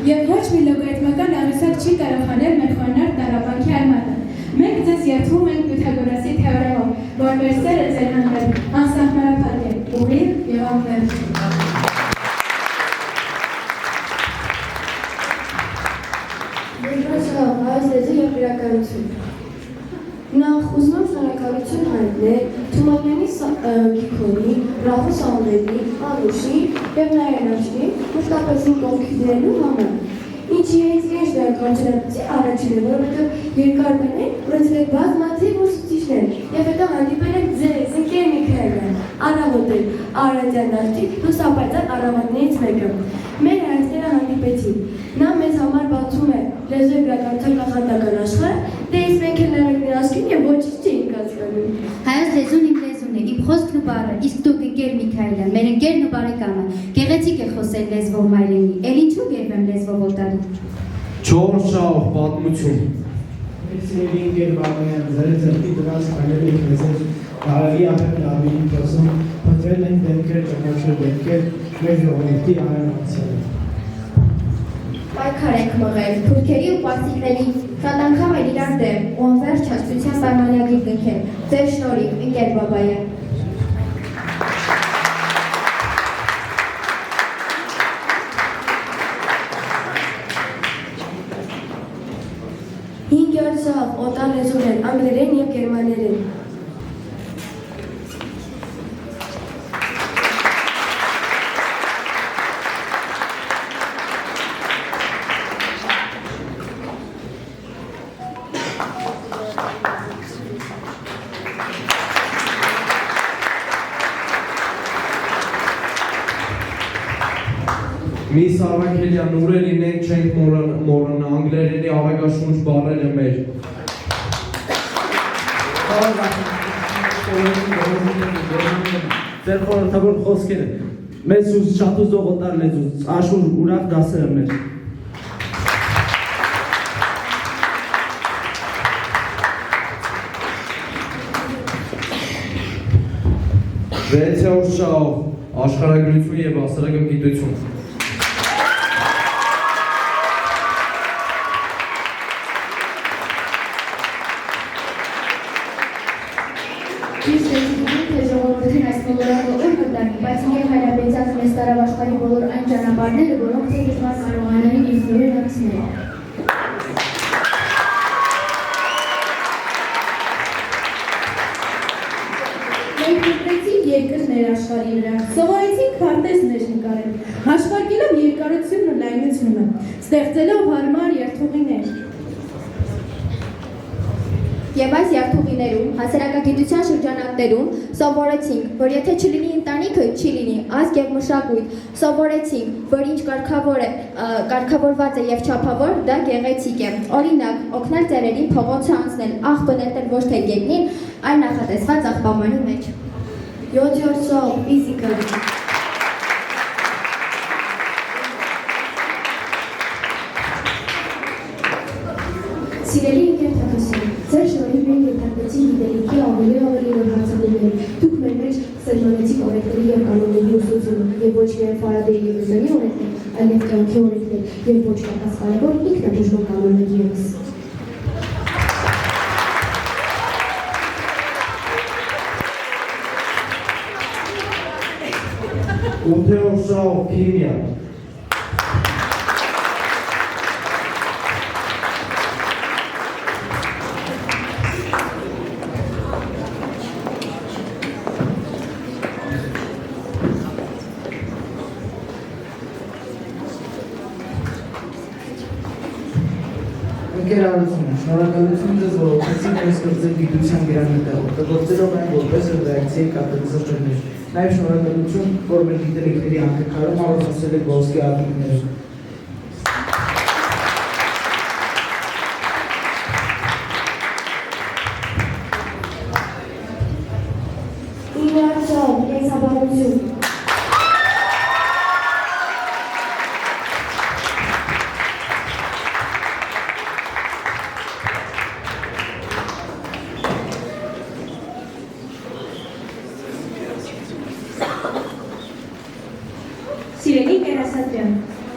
եւ ոչ մի լոգարիթմական աղյուսակ չի կարող հանել մեր խոնարհ տառապանքի արմատը։ Մենք ձեզ երթում ենք Պյութագորասի թեորեմով, որ մեր սերը ձեր հանդեպ անսահմանափակ է, ուղիղ եւ անվերջ։ Հայոց լեզու և գրականություն։ Նախ ուզում եմ շնորհակալություն հայտնել Թումանյանի Գիգոնի, Ռաֆա Սամվելի, Անուշի և Նայանաշի մշտապես իմ կողքի դրելու համար։ Ինչի հենց իրենց շնորհակալությունից առաջինը, որովհետև երկարներ են ունեցել եք բազմաթիվ ուսուցիչներ և հետո հանդիպել եք ձեզ, ընկեր Միքայելյան, Անավոտել, Արարատյան Նարդիկ, լուսապայծառ առավոտներից մեկը։ Մեր հայացքները հանդիպեցին։ Նա մեզ համար բացում է լեզու գրականության կախարդական աշխարհ, դե իսկ մենք էլ նայենք նրա ասքին և ոչինչ չէինք հասկանում։ Հայոց լեզուն իմ լեզուն է, իմ խոսքն ու բառը, իսկ դուք ընկեր Միքայելյան, մեր ընկերն ու բարեկամը, գեղեցիկ է խոսել լեզվով մայրենի, էլ ինչու գերվեմ լեզվով օտարի։ 4 շահ պատմություն։ Սիրելի ընկեր Վարդանյան, ձեր ձեռքի դրած քայլերը ինքնեզեզ բարի ապեր լավին փոսում, պատրել են դեմքեր, ճանաչել դեմքեր, մեր ժողովրդի արարացիալը։ Պայքար ենք մղել, թուրքերի ու պարսիկների, շատ անգամ էլ իրար դեմ ու անվերջ հաշտության պայմանագիր կնքել, ձեր շնորհիվ, ընկեր Բաբայան։ Հինգերորդ սաղ օտար լեզուն են անգլերեն և գերմաներեն։ Միս Ավագելյան, ուր լինենք չենք մոռանա, անգլերենի ավագաշունչ բառերը մեր։ Ձեր խորհրդավոր խոսքերը, մեզ շատ ուզող օտար լեզուց, աշուն ուրախ դասերը մեր։ 6-րդ շահով աշխարհագրություն եւ հասարակագիտություն։ Ճիշտ է, թե ժողովրդին այս մոլորակը ուր կտանի, բայց ինքեր հայրաբեցած մեզ տարավ աշխարհի բոլոր այն ճանապարհները, որոնք թե դժվար կարողանային ինքնուրույն անցնել։ Մենք մտնեցինք երկրներ աշխարհի վրա, սովորեցինք քարտեզներ նկարել, հաշվարկելով երկարությունն ու լայնությունը, ստեղծելով հարմար երթուղիներ։ Եվ այս երթուղիներում, հասարակագիտության շրջանակներում սովորեցինք, որ եթե չլինի ընտանիքը, չի լինի ազգ և մշակույթ, սովորեցինք, որ ինչ կարգավորված է և չափավոր, դա գեղեցիկ է։ Օրինակ, օգնել ծերերին փողոցը անցնել, աղբը նետել ոչ թե գետնին, այլ նախատեսված աղբամանի մեջ։ 7-րդ սաղ, ֆիզիկա։ Սիրելի ընկեր Թադոսյան, ձեր շնորհիվ մենք ենթարկվեցինք գիտելիքի ավելի նոր հարցադրումների։ Դուք մեր մեջ սերմանեցիք օրենքների և կանոնների ուսուցումը, և ոչ միայն Ֆարադեի և Նյուտոնի օրենքներ, այլև կյանքի օրենքներ, և ոչ պակաս կարևոր ինքնաբուժող կանոններ ևս։ 8-րդ շահով քիմիա։ Ընկերարություն, շնորհակալություն ձեզ, որ օգնեցիք մեզ կրծել գիտության գրանիտը, օգտագործելով այն որպես ռեակցիայի կատալիզատորներ։ Նաև շնորհակալություն, որ մեր գիտելիքների անկրկարում առանձնացրել եք ոսկե ակումբներ։ Իննոացիոն, կենսաբանություն։ Սիրելի կերասատյան,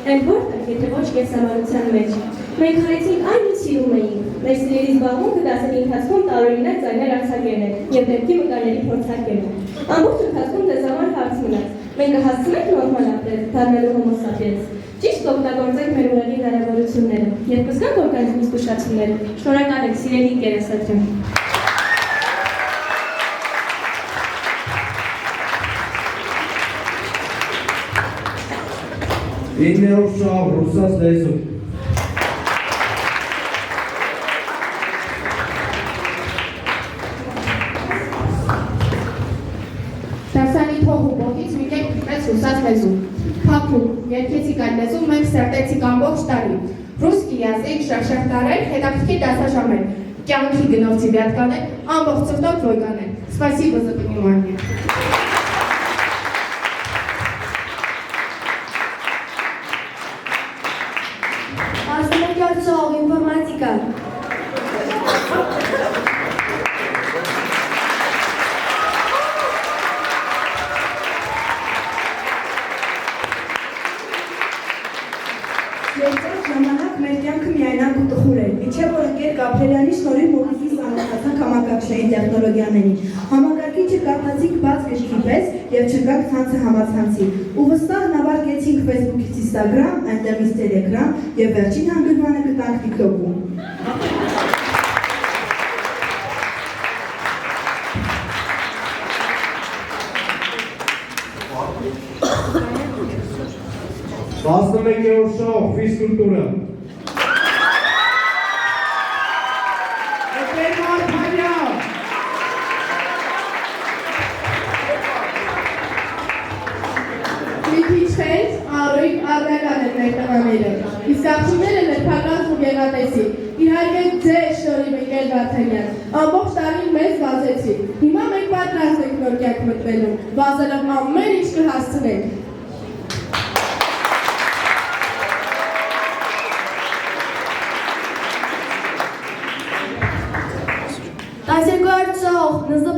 այն որտեղ, եթե ոչ կենսաբանության մեջ, մենք հարեցինք այն ինչ սիրում էինք, Մեր սիրելի զբաղմունքը դասերի ընթացքում տարօրինակ ձայներ արձակելն է և դեպքի վկաների փորձարկելն է։ Ամբողջ ընթացքում ձեզ համար հարց մնաց. մենք կհասցնենք նորմալ ապրել, դառնալու հոմո սապիենս։ Ճիշտ կօգտագործենք մեր ուղեղի հնարավորությունները և կզգանք օրգանիզմի զգուշացումները։ Շնորհակալ ենք, սիրելի ընկերասացրեմ։ 9-րդ շահ ռուսաց լեզու։ Դասանի փող ու փողից մի կերպ փոխեց ռուսաց լեզու։ Փափուկ, երկեցիք այդ լեզուն, մենք սերտեցիք ամբողջ տարի։ Ռուսկի язык, շարշարտարել, հետաքրքիր դասաժամեր, կյանքի գնովցի վյատկաներ, ամբողջ ծրտով դոյկաներ։ Спасибо за понимание։ Ինֆորմատիկա։ Երկար ժամանակ մեր կյանքը միայնակ ու տխուր էր, մինչև որ ընկեր Գաբրիելյանի շնորհիվ մոտիկից ծանոթացանք համակարգչային տեխնոլոգիաներին։ Համակարգիչը կարդացինք բաց գրքի պես և չգանք ցանցը համացանցի։ Ու վստահ նավարկեցինք Facebook-ից Instagram, այնտեղից Telegram և վերջին հանգրվանը գտանք TikTok-ում։ Տասնմեկերորդ շահ ֆիզկուլտուրա։ Մի քիչ հետ առույգ առնական են մեր տղաները, իսկ աղջիկները նրբական ու գեղատեսի, իհարկե ձեր շորի Միկել Վարդանյան, ամբողջ տարին մեզ վազեցի, հիմա մենք պատրաստ ենք նոր կյանք մտնելու, վազելով ամեն ինչ կհասցնենք։ Տասերգարցող, ՆԶՊ։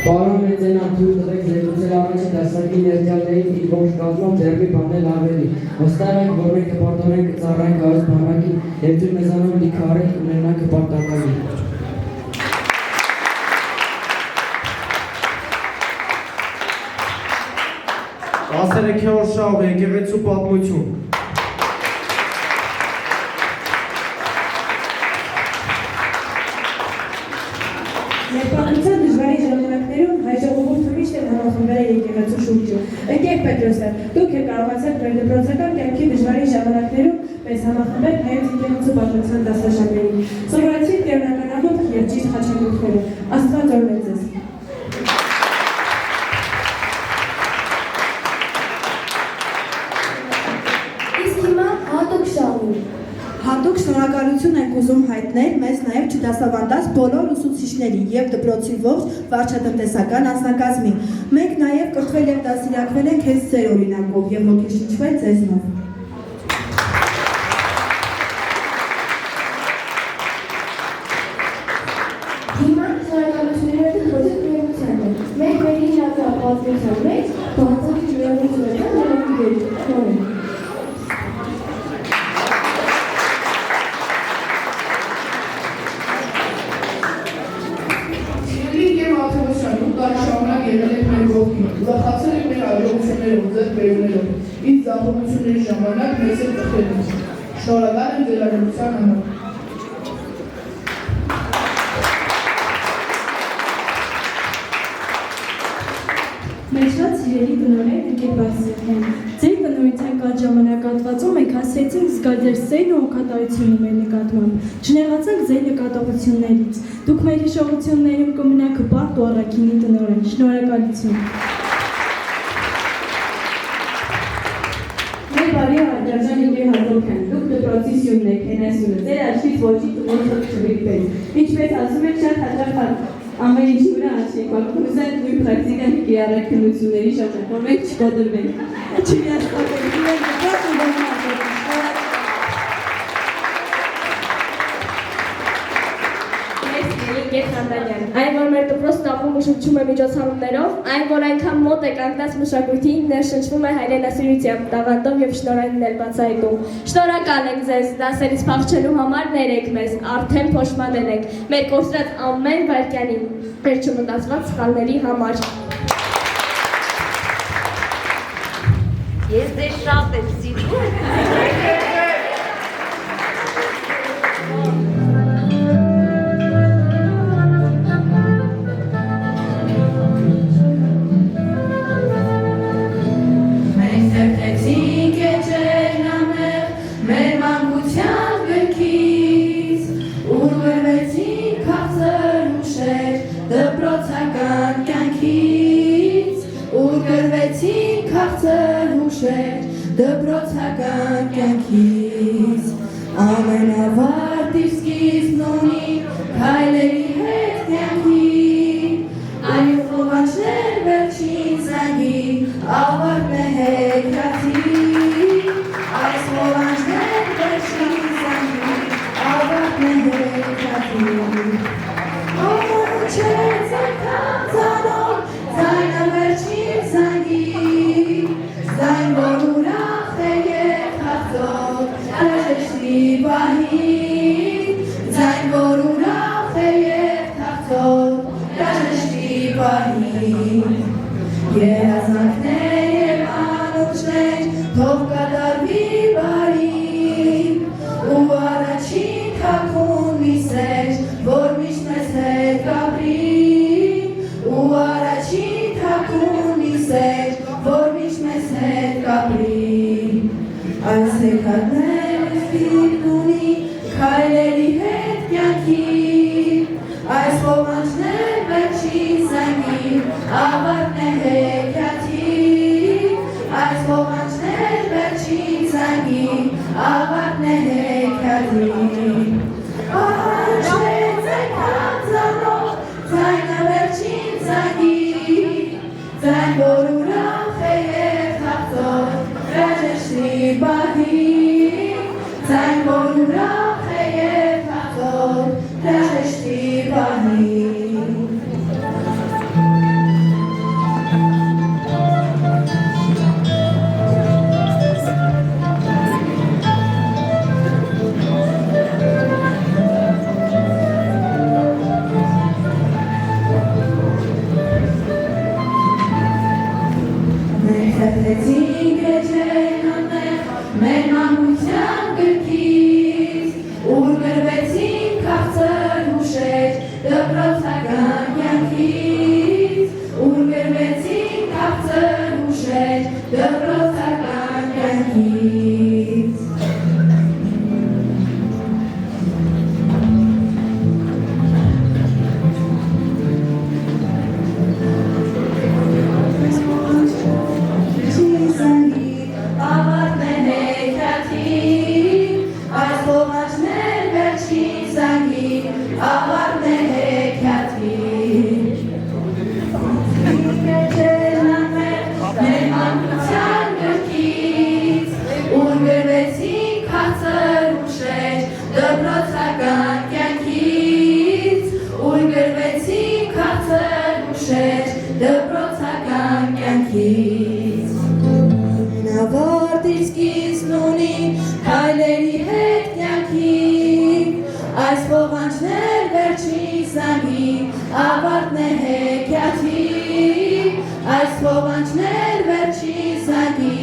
Պարոն մեծենան թույլ տվեք զեկուցել առաջի դասակի ներկայացներին իր ողջ կազմով ձեռքի բանել ավելի։ Վստահ ենք, որ մենք կպարտորենք կծառայենք այս բանակին և դուք մեզանով լիքը արեք կունենանք հպարտակալի։ 13-րդ շահ եկեղեցու պատմություն։ Ներկայացության դժվարի ժամանակներում հայ ժողովուրդը միշտ է համախմբվել եկեղեցու շուրջը։ Ընկեր Պետրոսյան, դուք կարողացաք մեր դպրոցական կյանքի դժվարի ժամանակներում մեզ համախմբել հայոց եկեղեցու պատմության դասաժամերին։ Սովորեցիք տերնականավոր և ճիշտ խաչակերպները։ Աստված օրհնեց ձեզ։ Հատուկ շնորհակալություն ենք ուզում հայտնել մեզ նաև չդասավանդած բոլոր ուսուցիչներին և դպրոցի ողջ վարչատնտեսական անձնակազմին։ Մենք նաև կրթվել և դաստիարակվել ենք հենց ձեր օրինակով և ոգեշնչվել ձեզնով։ Հիմա շնորհակալությունները դպրոցի տնօրինությանը։ Մենք մեր պատմության մեջ բացառիկ շնորհակալություն ունենք։ Ուրախացել եք մեր հաջողություններով, ձեր բերումներով, իսկ զախողությունների ժամանակ մեզ հետ տխրելուց։ Շնորհակալ եմ ձեր հաջողության համար։ Մեր շատ սիրելի տնօրեն ընկեր Բարսեղյան, ձեր տնօրինության կարճ ժամանակահատվածում մենք հասցրեցինք զգալ ձեր սերն ու հոգատարությունը մեր նկատմամբ, չնեղացանք ձեր նկատողություններից, դուք մեր հիշողություններում կմնաք հպարտ ու առաքինի տնօրեն, շնորհակալություն։ Մեր բարի աջարժան ընկեր Հակոբյան, դուք դպրոցի սյունն եք, հենասյունը, ձեր աչքից ոչի տնօրենը չվիճվեց, ինչպես ասում եք շատ հաճախ ամեն ինչ վրա աչքեք, ուզենք նույն պրակտիկան կիրառականությունների ժամանակ, որ մենք չկոտրվենք։ Ես Գետ Խանդալյան։ Այն, որ մեր դպրոցն ապրում ու շրջում է միջոցառումներով, այն, որ այնքան մոտ է կանգնած մշակույթին, ներշնչվում է հայրենասիրությամբ, տաղանդով եւ շնորհային էլ բացահայտում։ Շնորհակալ ենք ձեզ, դասերից փախչելու համար ներեք մեզ, արդեն փոշմանել ենք, մեր կորցրած ամեն վայրկյանի, մեր չմտածված սխալների համար։ Ես դե շատ եմ սիրում։ Դպրոցական կյանքից ամենավարդ իր սկիզբն ունի քայլերի հետ կյանքի այն խոհանջներ վերջին զանգի ավարտն է հեքիաթի այս խոհանջներ վերջին զանգի ավարտն է հեքիաթի ոչե ձայնքան ծանոթ ձայնը վերջին զանգի ձայն որ ուրախ է և հաղթող հրաժեշտի պահին ձայն որ ուրախ է և հաղթող հրաժեշտի պահին երազանքներ և անուրջներ թող կատարվի բարին ու առաջին թաքուն մի սեր որ միշտ մեզ հետ կապրի ու առաջին թաքուն մի սեր որ միշտ մեզ հետ կապրի այս հեքիաթները ֆիլմ ունի քայլերի հետ կյանքի այս խոհանջներ վերջին զանգի ավարտն է հեքիաթի այս խոհանջներ վերջին զանգի ավարտն է հեքիաթի Ահանջներ ձայնքան ծանոթ ձայնը վերջին զանգի ձայն որ ուրախ է և հաղթող հրաժեշտի պահին ձայն որ ուրախ է և հաղթող հրաժեշտի պահին Հրեցինք էջերն անեղ մեր մանկության գրքից ուր գրվեցին քաղցր հուշեր դպրոցական կյանքից ուր գրվեցին քաղցր հուշեր դպրոցական կյանքից դպրոցական կյանքից Նավարդ իր սկիզբն ունի քայլերի հետ կյանքի այս խոհանջներ վերջին զանգի ավարտն է հեքիաթի այս խոհանջներ վերջին զանգի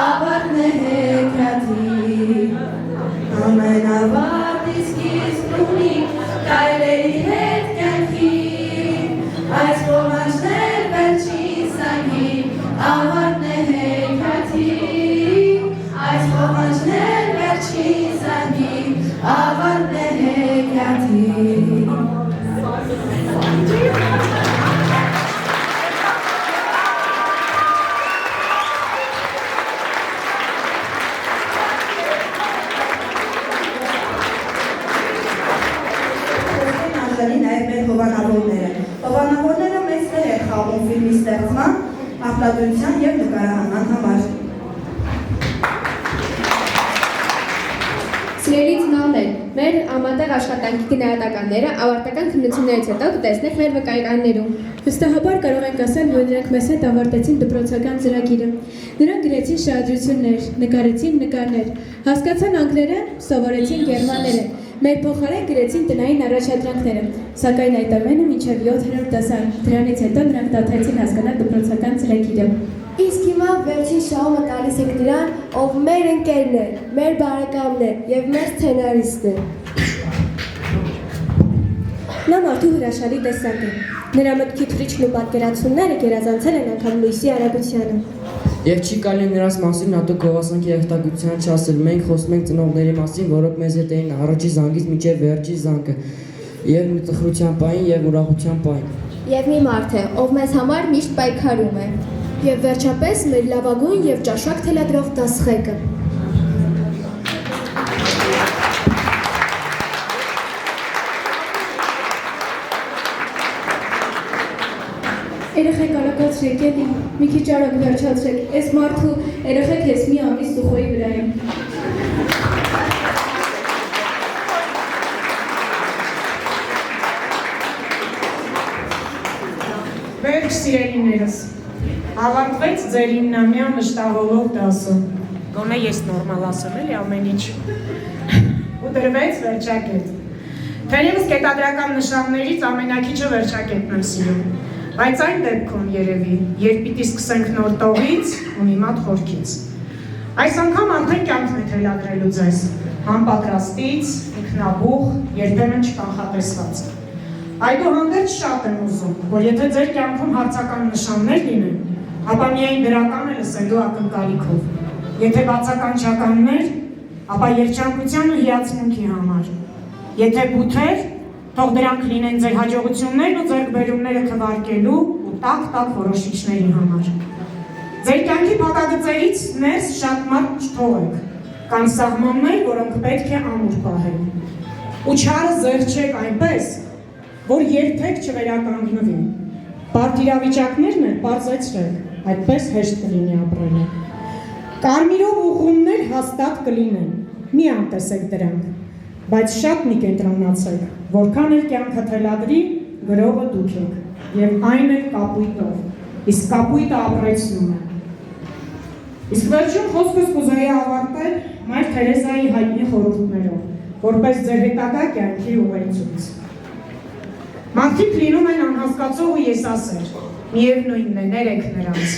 ավարտն է հեքիաթի ամենավարդ իր սկիզբն ունի քայլերի հետ կյանքի այս խոհանջներ վերջին զանգի ավարտն է հեքիաթի այս խոհանջներ վերջին զանգի ավարտն է հեքիաթի նաև մեր հովանավորները։ Հովանավորները մեծ դեր են խաղում ֆիլմի ստեղծման, արտադրության և նկարահանման համար։ Սիրելի ծնողներ, Մեր համատեղ աշխատանքի գնահատականները ավարտական քննություններից հետո կտեսնեք մեր վկայականներում։ Վստահաբար կարող ենք ասել, որ նրանք մեզ հետ ավարտեցին դպրոցական ծրագիրը։ Նրանք գրեցին շարադրություններ, նկարեցին նկարներ, հասկացան անգլերեն, սովորեցին գերմաներեն, մեր փոխարեն գրեցին տնային առաջադրանքները, սակայն այդ ամենը մինչև 7-րդ դասարան։ Դրանից հետո նրանք դադարեցին հասկանալ դպրոցական ծրագիրը։ Իսկ հիմա վերջին շահումը տալիս ենք նրան, ով մեր ընկերն է, մեր բարեկամն է եւ մեր սցենարիստն է։ Նա մարդու հրաշալի տեսակ է։ Նրա մտքի թռիչքն ու պատկերացումները գերազանցել են անգամ լույսի արագությանը։ Եվ չի կարելի նրանց մասին հատուկ գովասանքի երթագության չասել։ Մենք խոսում ենք ծնողների մասին, որոնք մեզ հետ էին առաջի զանգից մինչև վերջի զանգը, եւ տխրության պահին եւ ուրախության պահին։ Եվ մի մարդ է, ով մեզ համար միշտ պայքարում է։ Եվ վերջապես մեր լավագույն եւ ճաշակ թելադրող դասղեկը։ Երեխեք արագացրեք, էլի, մի քիչ արագ վերջացրեք, այս մարդու երեխեք ես մի ամիս սուխոյի վրա եմ։ Վերջ սիրելիներս, ավարտվեց ձեր 9-ամյա մշտավորող դասը, գոնե ես նորմալ ասեմ էլի ամեն ինչ, ու դրվեց վերջակետ։ Թերևս կետադրական նշաններից ամենակիչը վերջակետն եմ սիրում, բայց այն դեպքում երևի, երբ պիտի սկսենք նոր տողից ու մի մատ խորքից։ Այս անգամ արդեն կյանքն է թելադրելու ձեզ, անպատրաստից, ինքնաբուխ, երբեմն չկանխատեսված։ Այդուհանդերձ շատ եմ ուզում, որ եթե ձեր կյանքում հարցական նշաններ լինեն, ապա միայն դրական է լսելու ակնկալիքով։ Եթե բացականչականներ, ապա երջանկության ու հիացմունքի համար։ Եթե բութեր, թող դրանք լինեն ձեր հաջողություններն ու ձեռքբերումները քվարկելու ու տակ որոշիչների համար։ Ձեր կյանքի փակագծերից ներս շատ մարդ չթողեք, կան սահմաններ, որոնք պետք է ամուր պահել։ Ու չարը զեղչեք այնպես, որ երբեք չվերականգնվի։ Բարդ իրավիճակներն էլ պարզեցրեք, այդպես հեշտ կլինի ապրելը։ Կարմիրով ուղղումներ հաստատ կլինեն, մի անտեսեք դրանք, բայց շատ մի կենտրոնացեք, որքան էլ կյանքը թելադրի, գրողը դուք եք, և այն էլ կապույտով, իսկ կապույտը ապրեցնում է։ Իսկ վերջում խոսքս կուզեի ավարտել Մայր Թերեզայի հայտնի խորհուրդներով, որպես ձեր հետագա կյանքի ուղեցույց։ Մարդիկ լինում են անհասկացող ու եսասեր, միևնույնն է, ներեք նրանց։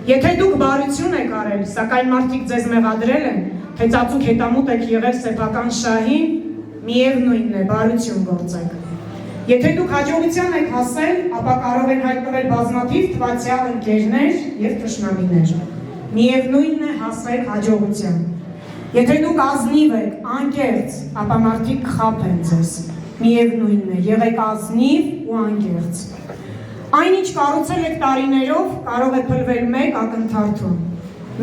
Եթե դուք բարություն եք արել, սակայն մարդիկ ձեզ մեղադրել են, թե ծածուկ հետամուտ եք եղել սեփական շահին, միևնույնն է, բարություն գործեք։ Եթե դուք հաջողության եք հասել, ապա կարող են հայտնվել բազմաթիվ թվացյալ ընկերներ և թշնամիներ։ Միևնույնն է, հասեք հաջողության։ Եթե դուք ազնիվ եք, անկեղծ, ապա մարդիկ կխաբեն ձեզ։ Միևնույնն է, եղեք ազնիվ ու անկեղծ։ Այն ինչ կառուցել եք տարիներով, կարող է փլվել մեկ ակնթարթում։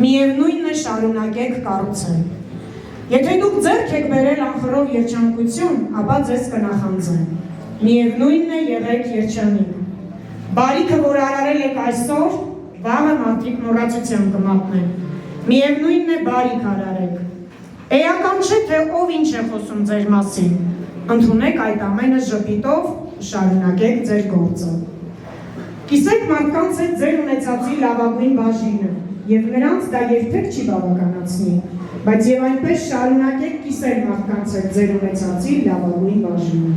Միևնույնն է, շարունակեք կառուցել։ Եթե դուք ձեռք եք բերել անխռով երջանկություն, ապա ձեզ կնախանձեն։ Միևնույնն է, եղեք երջանիկ։ Բարիքը, որ արարել եք այսօր, վաղը մարդիկ մոռացության կմատնեն։ Միևնույնն է, բարիք արարեք։ Էական չէ, թե ով ինչ է խոսում ձեր մասին։ Ընդունեք այդ ամենը ժպիտով, շարունակեք ձեր գործը։ Կիսեք մարդկանց հետ ձեր ունեցածի լավագույն բաժինը, և նրանց դա երբեք չի բավականացնի, բայց և այնպես շարունակեք կիսել մարդկանց հետ ձեր ունեցածի լավագույն բաժինը։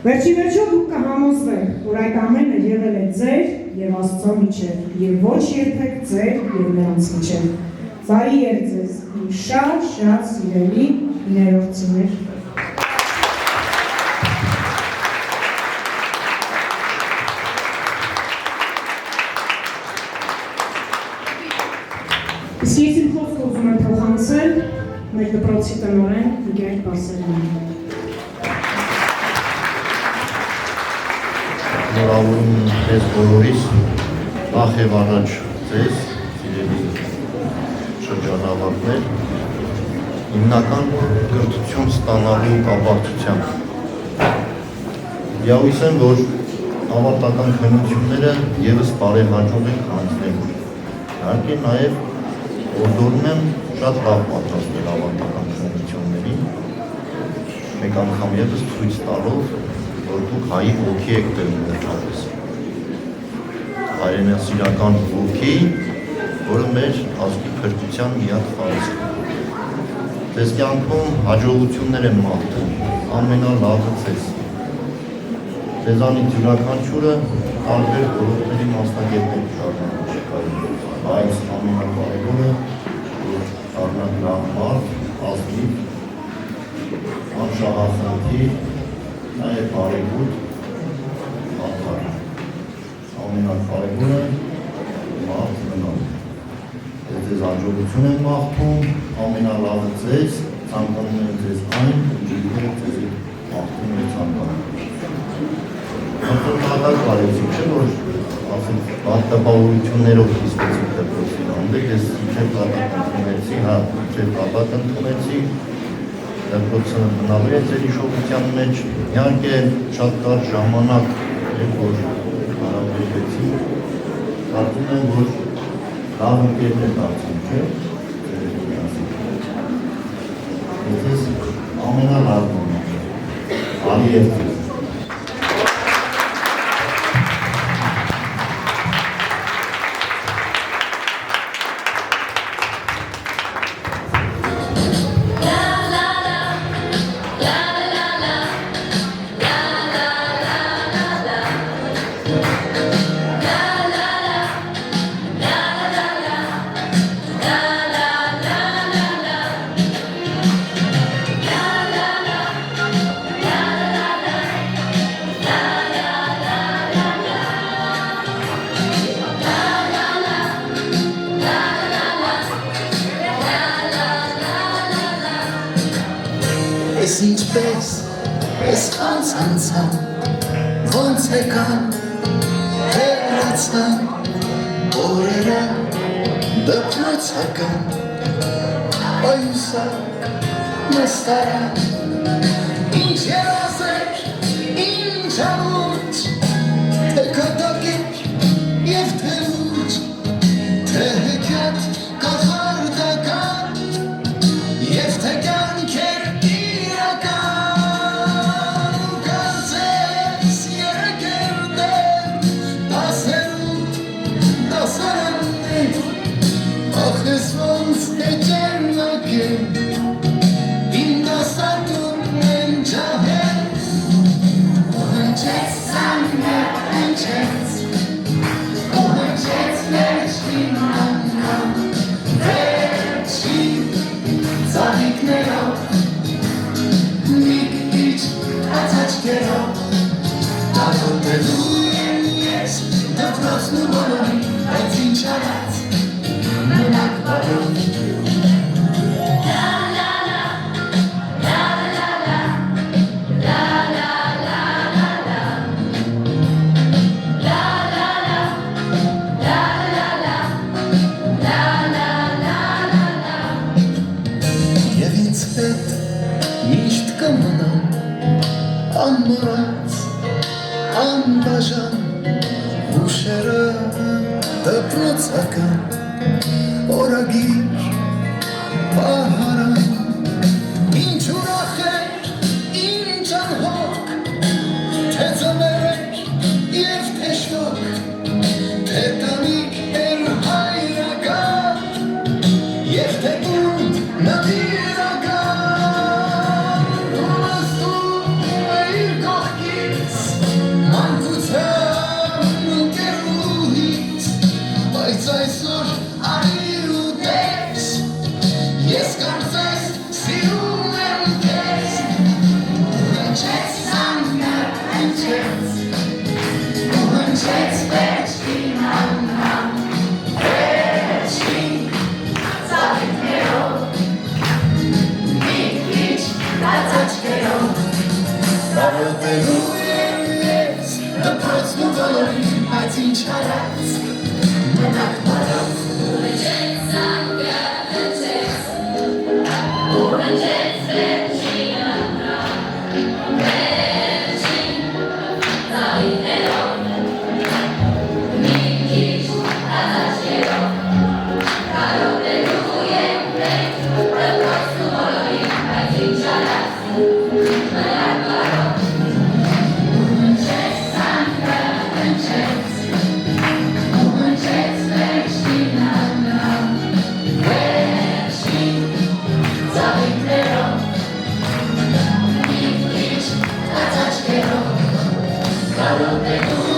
Վերջի վերջո դուք կհամոզվեք, որ այդ ամենը եղել է ձեր և Աստծո միջև, և ոչ երբեք ձեր և նրանց միջև։ Բարի էր ձեզ, իմ շատ սիրելի ներողցիներ։ Իսկ ես իմ խոսքը ուզում եմ փոխանցել մեր դպրոցի տնօրեն Գերգ Բարսելյանին։ Նորավորում ես բոլորիս, նախ և առաջ ձեզ, սիրելի շրջանավարտներ, հիմնական կրթություն ստանալու կապակցությամբ։ Եավիս եմ, որ ավարտական քննությունները ևս բարեհաջող են անցնելու։ Իհարկե նաև օրդորում եմ շատ լավ պատրաստել ավարտական քննություններին մեկ անգամ ևս ցույց տալով, որ դուք հայի ոգի եք տերում վերջապես։ Հայրենասիրական ոգի, որը մեր ազգի փրկության միակ խաղացք է։ Ձեզ կյանքում հաջողություններ եմ մաղթում, ամենալավը ձեզ։ Ձեզանից յուրաքանչյուրը տարբեր ոլորտների մասնագետներ շարունակում շքարում, բայց ամենակարևորը, որ դառնաք լավ մարդ, ազնիվ, անշահախնդիր, նաև բարեգութ, արդար։ Ամենակարևորը մարդ մնալ։ Ես ձեզ հաջողություն եմ մաղթում, ամենալավը ձեզ, ցանկանում եմ ձեզ այն, ինչը ձեզ մաղթում եք ցանկանում։ Հատուկ կարեցիք չէ, որ բախտապահորություններով կիսվեցիք դպրոցի հանդեպ, ես իջև կատակ ընդունեցի, դպրոցը մնալու է ձեր հիշողության մեջ, իհարկե շատ կարճ ժամանակ էր, որ հարաբերվեցի, կարծում եմ, որ լավ ընկերներ դարձին, չէ՞, ես ամենալավն եմ, Ալիև ձեզ։ Ես ինչպես, ես անցան, ոնց եկան, հեռացան, օրերը դպրոցական, այուսակ, նստարան, ինչ երազեր, ինչ ամուր, թե կատակեր և թե լուր, թե հեքիաթ կախարդական, և թե կյանքեր անմոռաց, անբաժան, հուշերը դպրոցական, օրագիր, պահարան, ինչ ուրախ էր, ինչ անհոգ, թե ձմեր էր և թե շոգ, թե տանիք էր հայրական, և թե կունդ նվիրական, ուրաստում էիր կողքից, մանկության ընկերուհից, բայց այսօր արի ու տես, ես կարծես սիրում եմ քեզ, հնչեց սանքը, հնչեց, ու հնչեց վերջին անգամ, վերջին ծաղիկներով, մի քիչ բաց աչքերով, տարոտելու եմ ես դպրոցն ու բոլորին, բայց ինչ արած, մնաք բարով, հնչեց սանքը, հնչեց, ու հնչեց վերջին անգամ, վերջին ծաղիկներով, մի քիչ բաց աչքերով, տարոտելու եմ ես դպրոցն ու բոլորին, բայց ինչ արած, որոնք են